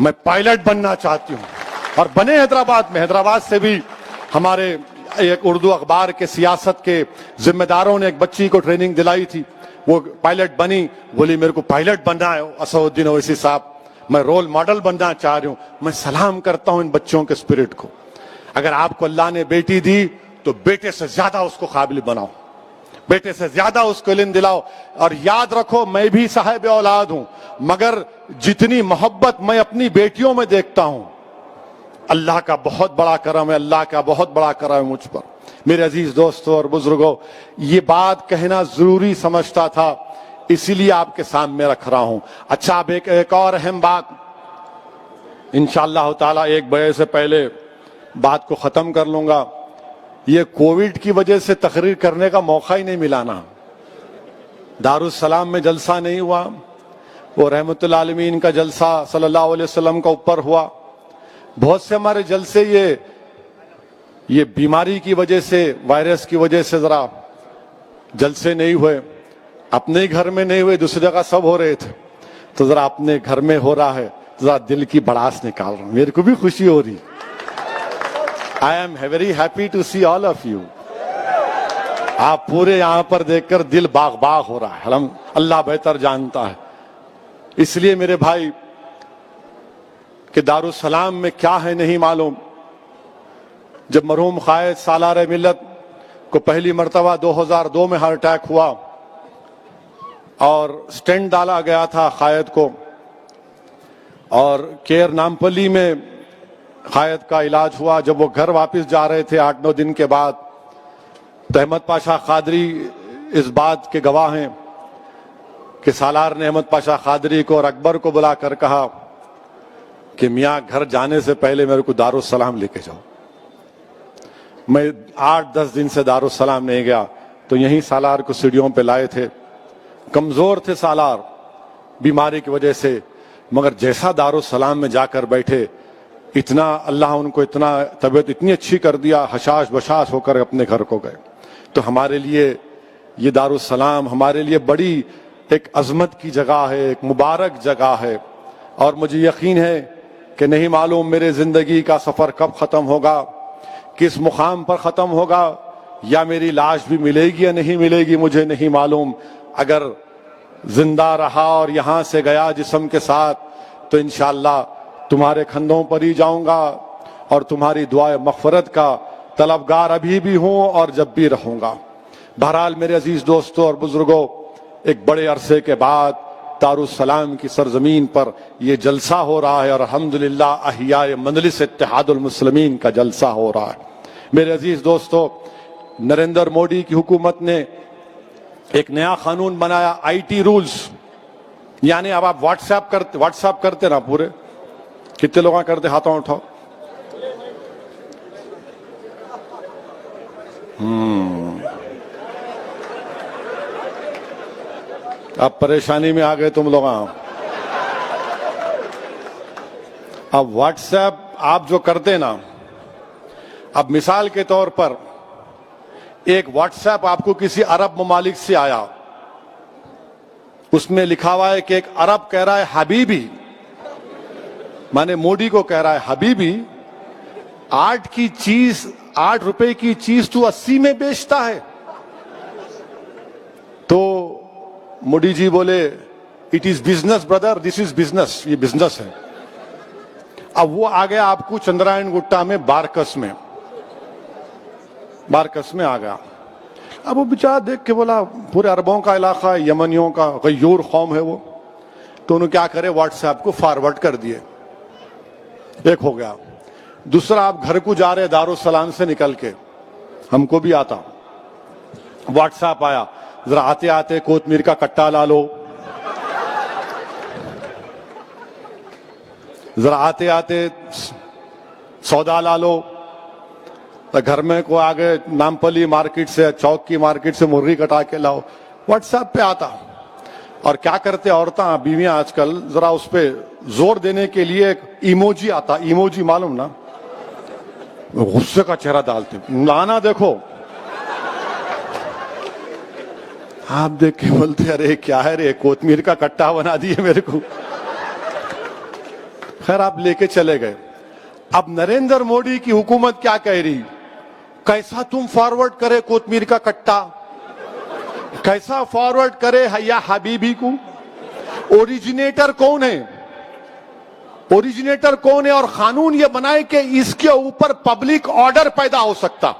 मैं पायलट बनना चाहती हूँ। और बने हैदराबाद में। हैदराबाद से भी हमारे एक उर्दू अखबार के सियासत के जिम्मेदारों ने एक बच्ची को ट्रेनिंग दिलाई थी, वो पायलट बनी। बोली मेरे को पायलट बनना है असउद्दीन ओवैसी साहब, मैं रोल मॉडल बनना चाह रही हूं। मैं सलाम करता हूं इन बच्चों के स्पिरिट को। अगर आपको अल्लाह ने बेटी दी तो बेटे से ज्यादा उसको काबिल बनाओ, बेटे से ज्यादा उसको इल्म दिलाओ। और याद रखो मैं भी साहिब औलाद हूं, मगर जितनी मोहब्बत मैं अपनी बेटियों में देखता हूं, अल्लाह का बहुत बड़ा करम है, अल्लाह का बहुत बड़ा करम है मुझ पर। मेरे अजीज दोस्तों और बुजुर्गों, ये बात कहना जरूरी समझता था, इसीलिए आपके सामने रख रहा हूं। अच्छा अब एक और अहम बात, इंशाअल्लाह ताला 1 बजे से पहले बात को खत्म कर लूंगा। ये कोविड की वजह से तकरीर करने का मौका ही नहीं मिला ना। दारुस्सलाम में जलसा नहीं हुआ, वो रहमतुल आलमीन का जलसा सल्लल्लाहु अलैहि वसल्लम का ऊपर हुआ। बहुत से हमारे जलसे ये बीमारी की वजह से, वायरस की वजह से जरा जलसे नहीं हुए। अपने ही घर में नहीं हुए, दूसरी जगह सब हो रहे थे, तो जरा अपने घर में हो रहा है, जरा दिल की भड़ास निकाल रहा हूं। मेरे को भी खुशी हो रही। I am very happy to see all of you. आप पूरे यहां पर देखकर दिल बाग बाग हो रहा है। हम अल्लाह बेहतर जानता है। इसलिए मेरे भाई कि दारुस्सलाम में क्या है नहीं मालूम। जब मरहूम कायद सालार मिल्लत को पहली मर्तबा 2002 में हार्ट अटैक हुआ और स्टेंट डाला गया था कायद को, और केयर नामपल्ली में कायद का इलाज हुआ। जब वो घर वापस जा रहे थे 8-9 दिन के बाद, तो अहमद पाशा कादरी इस बात के गवाह हैं कि सालार ने अहमद पाशा कादरी को और अकबर को बुलाकर कहा कि मियाँ घर जाने से पहले मेरे को दारुस्सलाम लेके जाओ। मैं 8-10 दिन से दारुस्सलाम नहीं गया, तो यहीं सालार को सीढ़ियों पे लाए थे। कमजोर थे सालार बीमारी की वजह से, मगर जैसा दारुस्सलाम में जाकर बैठे, इतना अल्लाह उनको इतना तबीयत इतनी अच्छी कर दिया, हशाश बशाश होकर अपने घर को गए। तो हमारे लिए ये दारुस्सलाम हमारे लिए बड़ी एक अजमत की जगह है, एक मुबारक जगह है। और मुझे यकीन है कि नहीं मालूम मेरे जिंदगी का सफर कब खत्म होगा, किस मुकाम पर खत्म होगा, या मेरी लाश भी मिलेगी या नहीं मिलेगी मुझे नहीं मालूम। अगर जिंदा रहा और यहां से गया जिस्म के साथ, तो इंशाअल्लाह तुम्हारे कंधों पर ही जाऊंगा और तुम्हारी दुआए मग़फ़िरत का तलबगार अभी भी हूं और जब भी रहूंगा। बहरहाल मेरे अजीज दोस्तों और बुजुर्गों, एक बड़े अरसे के बाद दारुस्सलाम की सरजमीन पर यह जलसा हो रहा है और अल्हम्दुलिल्लाह अहियाए मजलिस इत्तेहादुल मुस्लिमीन का जलसा हो रहा है। मेरे अजीज दोस्तों, नरेंद्र मोदी की हुकूमत ने एक नया कानून बनाया, आईटी रूल्स, यानी अब आप व्हाट्सएप करते ना पूरे, कितने लोग करते, हाथों उठाओ। अब परेशानी में आ गए तुम लोग। अब व्हाट्सएप आप जो करते ना, अब मिसाल के तौर पर एक व्हाट्सएप आपको किसी अरब ममालिक से आया, उसमें लिखा हुआ है कि एक अरब कह रहा है हबीबी, माने मोदी को कह रहा है हबीबी, 8 रुपए की चीज तू 80 में बेचता है। तो मोदी जी बोले it is business brother, this is business, ये बिजनेस है। अब वो आ गया आपको चंद्रायन गुट्टा में, बारकस में आ गया। अब वो बेचारा देख के बोला पूरे अरबों का इलाका है, यमनियों का गयूर कौम है वो, तो उन्होंने क्या करे, व्हाट्सएप को फॉरवर्ड कर दिए। एक हो गया। दूसरा, आप घर को जा रहे दारुसलाम से निकल के, हमको भी आता, व्हाट्सएप आया, जरा आते आते कोतमीर का कट्टा ला लो, जरा आते आते सौदा ला लो, घर में को आगे नामपली मार्केट से, चौक की मार्केट से मुर्गी कटा के लाओ, व्हाट्सएप पे आता। और क्या करते औरतें बीवियां आजकल, जरा उस पे जोर देने के लिए एक इमोजी आता, इमोजी मालूम ना, गुस्से का चेहरा डालते, लाना देखो, आप देख के बोलते अरे क्या है रे, कोतमीर का कट्टा बना दिए मेरे को। खैर आप लेके चले गए। अब नरेंद्र मोदी की हुकूमत क्या कह रही, कैसा तुम फॉरवर्ड करे कोतमीर का कट्टा, कैसा फॉरवर्ड करे हैया हबीबी को। ओरिजिनेटर कौन है, ओरिजिनेटर कौन है, और कानून ये बनाए कि इसके ऊपर पब्लिक ऑर्डर पैदा हो सकता।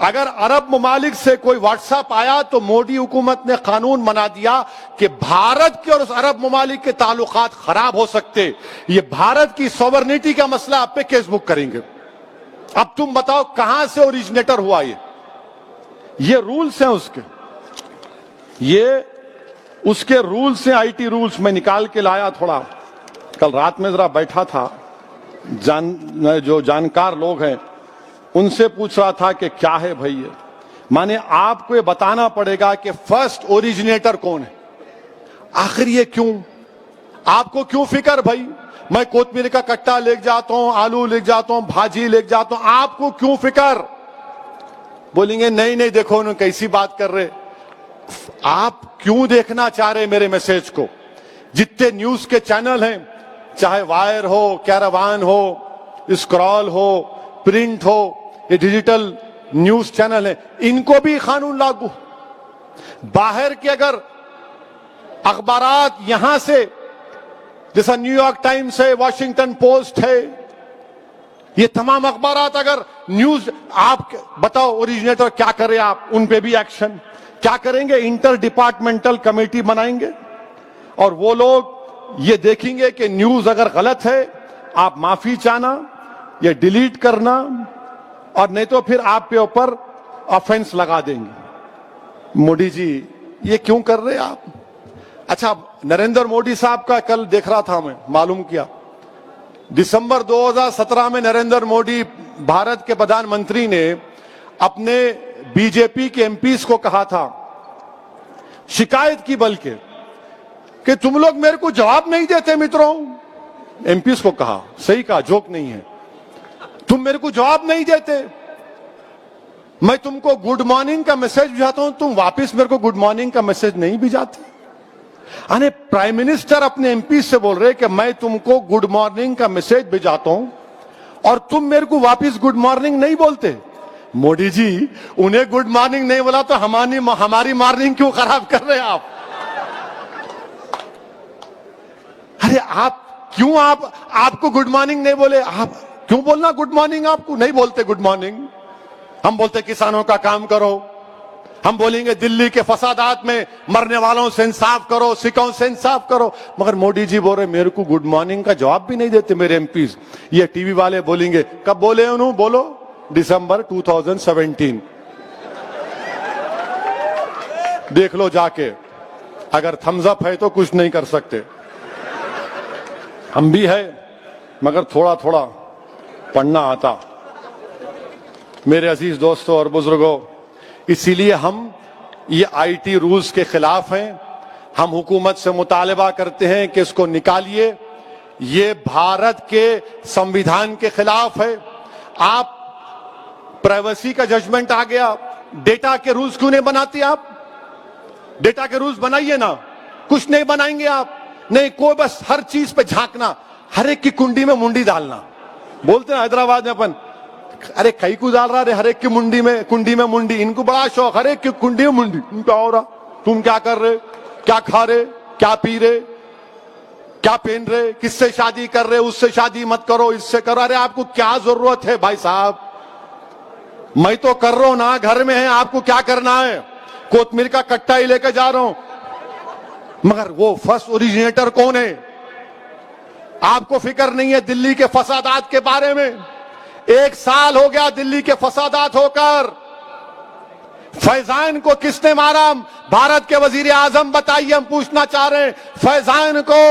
अगर अरब ममालिक से कोई व्हाट्सएप आया तो मोदी हुकूमत ने कानून बना दिया कि भारत के और उस अरब ममालिक के ताल्लुकात खराब हो सकते, ये भारत की सॉवरेनिटी का मसला, आप पे केस बुक करेंगे। अब तुम बताओ कहां से ओरिजिनेटर हुआ ये रूल्स हैं उसके, ये उसके रूल्स हैं, आईटी रूल्स मैं निकाल के लाया थोड़ा, कल रात में जरा बैठा था, जो जानकार लोग हैं उनसे पूछ रहा था कि क्या है भाई ये, माने आपको ये बताना पड़ेगा कि फर्स्ट ओरिजिनेटर कौन है। आखिर ये क्यों, आपको क्यों फिक्र भाई, मैं कोतमीर का कट्टा लेके जाता हूं, आलू लेके जाता हूं, भाजी लेके जाता हूं, आपको क्यों फिक्र। बोलेंगे नहीं नहीं देखो उन्होंने कैसी बात कर रहे, आप क्यों देखना चाह रहे मेरे मैसेज को। जितने न्यूज के चैनल हैं, चाहे वायर हो, कैरावान हो, स्क्रॉल हो, प्रिंट हो, ये डिजिटल न्यूज चैनल है, इनको भी कानून लागू। बाहर के अगर अखबारात यहां से, जैसा न्यूयॉर्क टाइम्स है, वॉशिंगटन पोस्ट है, ये तमाम अखबारात अगर न्यूज, आप बताओ ओरिजिनेटर क्या करें, आप उन पे भी एक्शन क्या करेंगे। इंटर डिपार्टमेंटल कमेटी बनाएंगे और वो लोग ये देखेंगे कि न्यूज अगर गलत है आप माफी चाहना, ये डिलीट करना, और नहीं तो फिर आप पे ऊपर ऑफेंस लगा देंगे। मोदी जी ये क्यों कर रहे आप। अच्छा, नरेंद्र मोदी साहब का कल देख रहा था मैं, मालूम किया, दिसंबर 2017 में नरेंद्र मोदी भारत के प्रधानमंत्री ने अपने बीजेपी के एमपीज को कहा था, शिकायत की बल्कि, कि तुम लोग मेरे को जवाब नहीं देते मित्रों। एमपीज को कहा, सही कहा, जोक नहीं है, तुम मेरे को जवाब नहीं देते, मैं तुमको गुड मॉर्निंग का मैसेज भेजता हूं, तुम वापस मेरे को गुड मॉर्निंग का मैसेज नहीं भेजाते। अरे प्राइम मिनिस्टर अपने एमपी से बोल रहे कि मैं तुमको गुड मॉर्निंग का मैसेज भेजाता हूं और तुम मेरे को वापस गुड मॉर्निंग नहीं बोलते। मोदी जी, उन्हें गुड मॉर्निंग नहीं बोला तो हमारी मॉर्निंग क्यों खराब कर रहे हैं आप। अरे आप क्यों, आपको गुड मॉर्निंग नहीं बोले, आप क्यों बोलना गुड मॉर्निंग, आपको नहीं बोलते गुड मॉर्निंग। हम बोलते किसानों का काम करो, हम बोलेंगे दिल्ली के फसादात में मरने वालों से इंसाफ करो, सिखों से इंसाफ करो, मगर मोदी जी बोल रहे मेरे को गुड मॉर्निंग का जवाब भी नहीं देते मेरे एमपीज। ये टीवी वाले बोलेंगे, कब बोले उन्होंने, बोलो दिसंबर 2017। देख लो जाके, अगर थम्स अप है तो कुछ नहीं कर सकते। हम भी है मगर थोड़ा थोड़ा पढ़ना आता। मेरे अजीज दोस्तों और बुजुर्गों, इसीलिए हम ये आईटी रूल्स के खिलाफ हैं। हम हुकूमत से मुतालबा करते हैं कि इसको निकालिए। ये भारत के संविधान के खिलाफ है। आप प्राइवेसी का जजमेंट आ गया, डेटा के रूल्स क्यों नहीं बनाते आप? डेटा के रूल्स बनाइए ना। कुछ नहीं बनाएंगे आप, नहीं कोई, बस हर चीज पे झांकना, हर एक की कुंडी में मुंडी डालना। बोलते हैं हैदराबाद में अपन, अरे कई को डाल रहा, हर एक की कुंडी में मुंडी। इनको बड़ा शौक, हर एक की कुंडी में मुंडी। क्या हो रहा, तुम क्या कर रहे, क्या खा रहे, क्या पी रहे, क्या पहन रहे, किससे शादी कर रहे, उससे शादी मत करो, इससे करो। अरे आपको क्या जरूरत है भाई साहब? मैं तो कर रहा हूं ना, घर में है, आपको क्या करना है? कोतमीर का कट्टा ही लेकर जा रहा हूं, मगर वो फर्स्ट ओरिजिनेटर कौन है? आपको फिक्र नहीं है दिल्ली के फसादात के बारे में। 1 साल हो गया दिल्ली के फसादात होकर। फैजान को किसने मारा? भारत के वजीर आजम बताइए, हम पूछना चाह रहे हैं। फैजान को,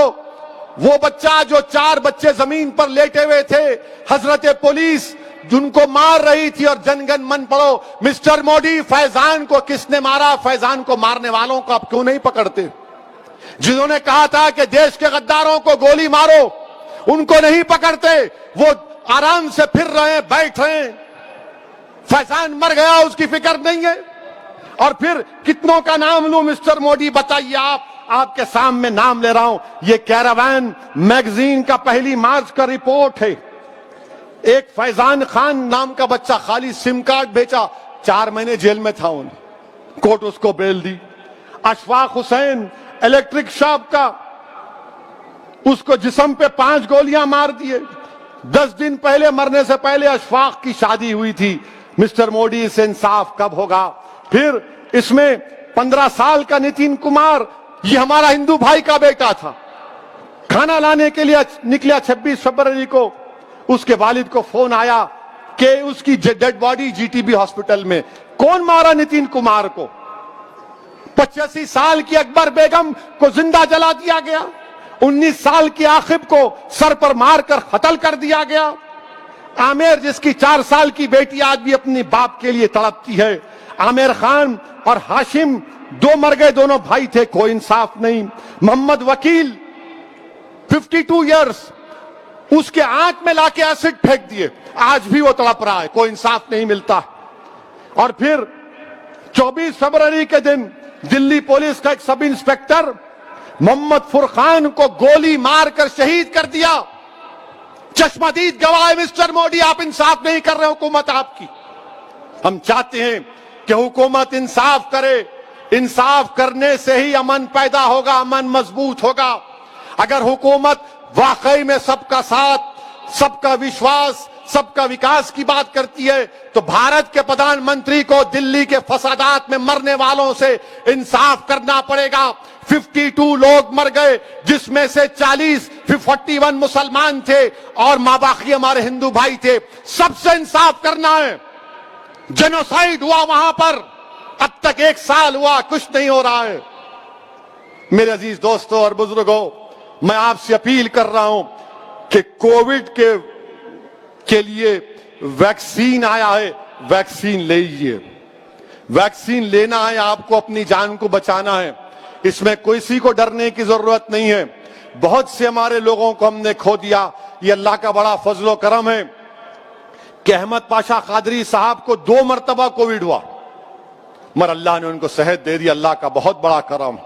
वो बच्चा जो 4 बच्चे जमीन पर लेटे हुए थे, हजरत पुलिस जिनको मार रही थी, और जनगण मन पढ़ो। मिस्टर मोदी, फैजान को किसने मारा? फैजान को मारने वालों को आप क्यों नहीं पकड़ते? जिन्होंने कहा था कि देश के गद्दारों को गोली मारो, उनको नहीं पकड़ते। वो आराम से फिर रहे हैं, बैठ रहे हैं। फैजान मर गया, उसकी फिक्र नहीं है। और फिर कितनों का नाम लूं मिस्टर मोदी, बताइए आप? आपके सामने नाम ले रहा हूं। ये कैरावान मैगजीन का 1 मार्च का रिपोर्ट है। एक फैजान खान नाम का बच्चा खाली सिम कार्ड बेचा, 4 महीने जेल में था, कोर्ट उसको बेल दी। अशफाक हुसैन इलेक्ट्रिक शॉप का, उसको जिस्म पे 5 गोलियां मार दिए। 10 दिन पहले, मरने से पहले अशफाक की शादी हुई थी। मिस्टर मोदी, इससे इंसाफ कब होगा? फिर इसमें 15 साल का नितिन कुमार, ये हमारा हिंदू भाई का बेटा था, खाना लाने के लिए निकला 26 फरवरी को। उसके वालिद को फोन आया कि उसकी डेड बॉडी जीटीबी हॉस्पिटल में। कौन मारा नितिन कुमार को? 85 साल की अकबर बेगम को जिंदा जला दिया गया। 19 साल की आखिब को सर पर मारकर कत्ल कर दिया गया। आमिर, जिसकी 4 साल की बेटी आज भी अपने बाप के लिए तड़पती है। आमिर खान और हाशिम 2 मर गए, दोनों भाई थे, कोई इंसाफ नहीं। मोहम्मद वकील 52 इयर्स, उसके आंख में लाके एसिड फेंक दिए, आज भी वो तड़प रहा है, कोई इंसाफ नहीं मिलता। और फिर 24 फरवरी के दिन दिल्ली पुलिस का एक सब इंस्पेक्टर मोहम्मद फुरकान को गोली मारकर शहीद कर दिया। चश्मदीद गवाह है मिस्टर मोदी, आप इंसाफ नहीं कर रहे हुकूमत आपकी। हम चाहते हैं कि हुकूमत इंसाफ करे। इंसाफ करने से ही अमन पैदा होगा, अमन मजबूत होगा। अगर हुकूमत वाकई में सबका साथ, सबका विश्वास, सबका विकास की बात करती है, तो भारत के प्रधानमंत्री को दिल्ली के फसादात में मरने वालों से इंसाफ करना पड़ेगा। 52 लोग मर गए, जिसमें से 41 मुसलमान थे और मां बाकी हमारे हिंदू भाई थे। सबसे इंसाफ करना है। जेनोसाइड हुआ वहां पर, अब तक 1 साल हुआ, कुछ नहीं हो रहा है। मेरे अजीज दोस्तों और बुजुर्गों, मैं आपसे अपील कर रहा हूं कि कोविड के लिए वैक्सीन आया है, वैक्सीन लीजिए। वैक्सीन लेना है, आपको अपनी जान को बचाना है। इसमें किसी को डरने की जरूरत नहीं है। बहुत से हमारे लोगों को हमने खो दिया, ये अल्लाह का बड़ा फजलो करम है कि अहमद पाशा कादरी साहब को 2 मरतबा कोविड हुआ, मगर अल्लाह ने उनको सेहत दे दी, अल्लाह का बहुत बड़ा करम।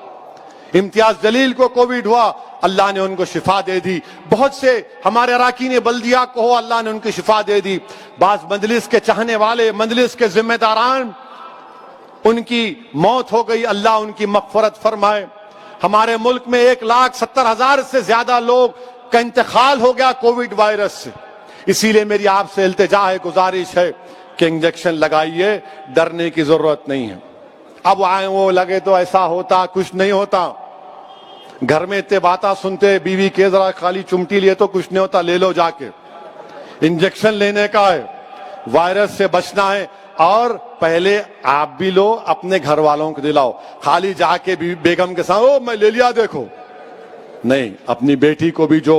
इम्तियाज जलील को कोविड हुआ, अल्लाह ने उनको शिफा दे दी। बहुत से हमारे अराकीन बल्दिया को हो, अल्लाह ने उनकी शिफा दे दी। बाज मजलिस के चाहने वाले, मजलिस के जिम्मेदारान, उनकी मौत हो गई, अल्लाह उनकी मगफरत फरमाए। हमारे मुल्क में 1,70,000 से ज्यादा लोग का इंतकाल हो गया कोविड वायरस से। इसीलिए मेरी आपसे इल्तिजा है, गुजारिश है कि इंजेक्शन लगाइए, डरने की जरूरत नहीं है। अब आए वो लगे तो ऐसा होता, कुछ नहीं होता। घर में इतने बातें सुनते, बीवी के जरा खाली चुमटी लिए तो कुछ नहीं होता, ले लो जाके। इंजेक्शन लेने का है, वायरस से बचना है। और पहले आप भी लो, अपने घर वालों को दिलाओ। खाली जाके भी बेगम के साथ ओ मैं ले लिया देखो, नहीं, अपनी बेटी को भी जो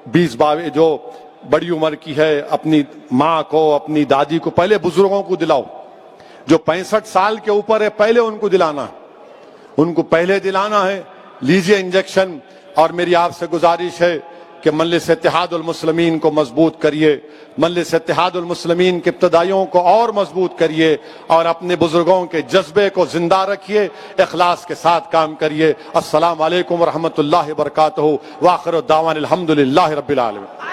20-22 जो बड़ी उम्र की है, अपनी माँ को, अपनी दादी को, पहले बुजुर्गों को दिलाओ। जो 65 साल के ऊपर है पहले उनको दिलाना, उनको पहले दिलाना है। लीजिए इंजेक्शन। और मेरी आपसे गुजारिश है कि मजलिस इत्तेहादुल मुस्लिमीन को मजबूत करिए, मजलिस इत्तेहादुल मुस्लिमीन के इब्तिदाइयों को और मजबूत करिए और अपने बुजुर्गों के जज्बे को जिंदा रखिए, इखलास के साथ काम करिए। अस्सलाम वालेकुम व रहमतुल्लाहि व बरकातहू व आखिर दावाना अल्हम्दुलिल्लाहि रब्बिल आलमीन।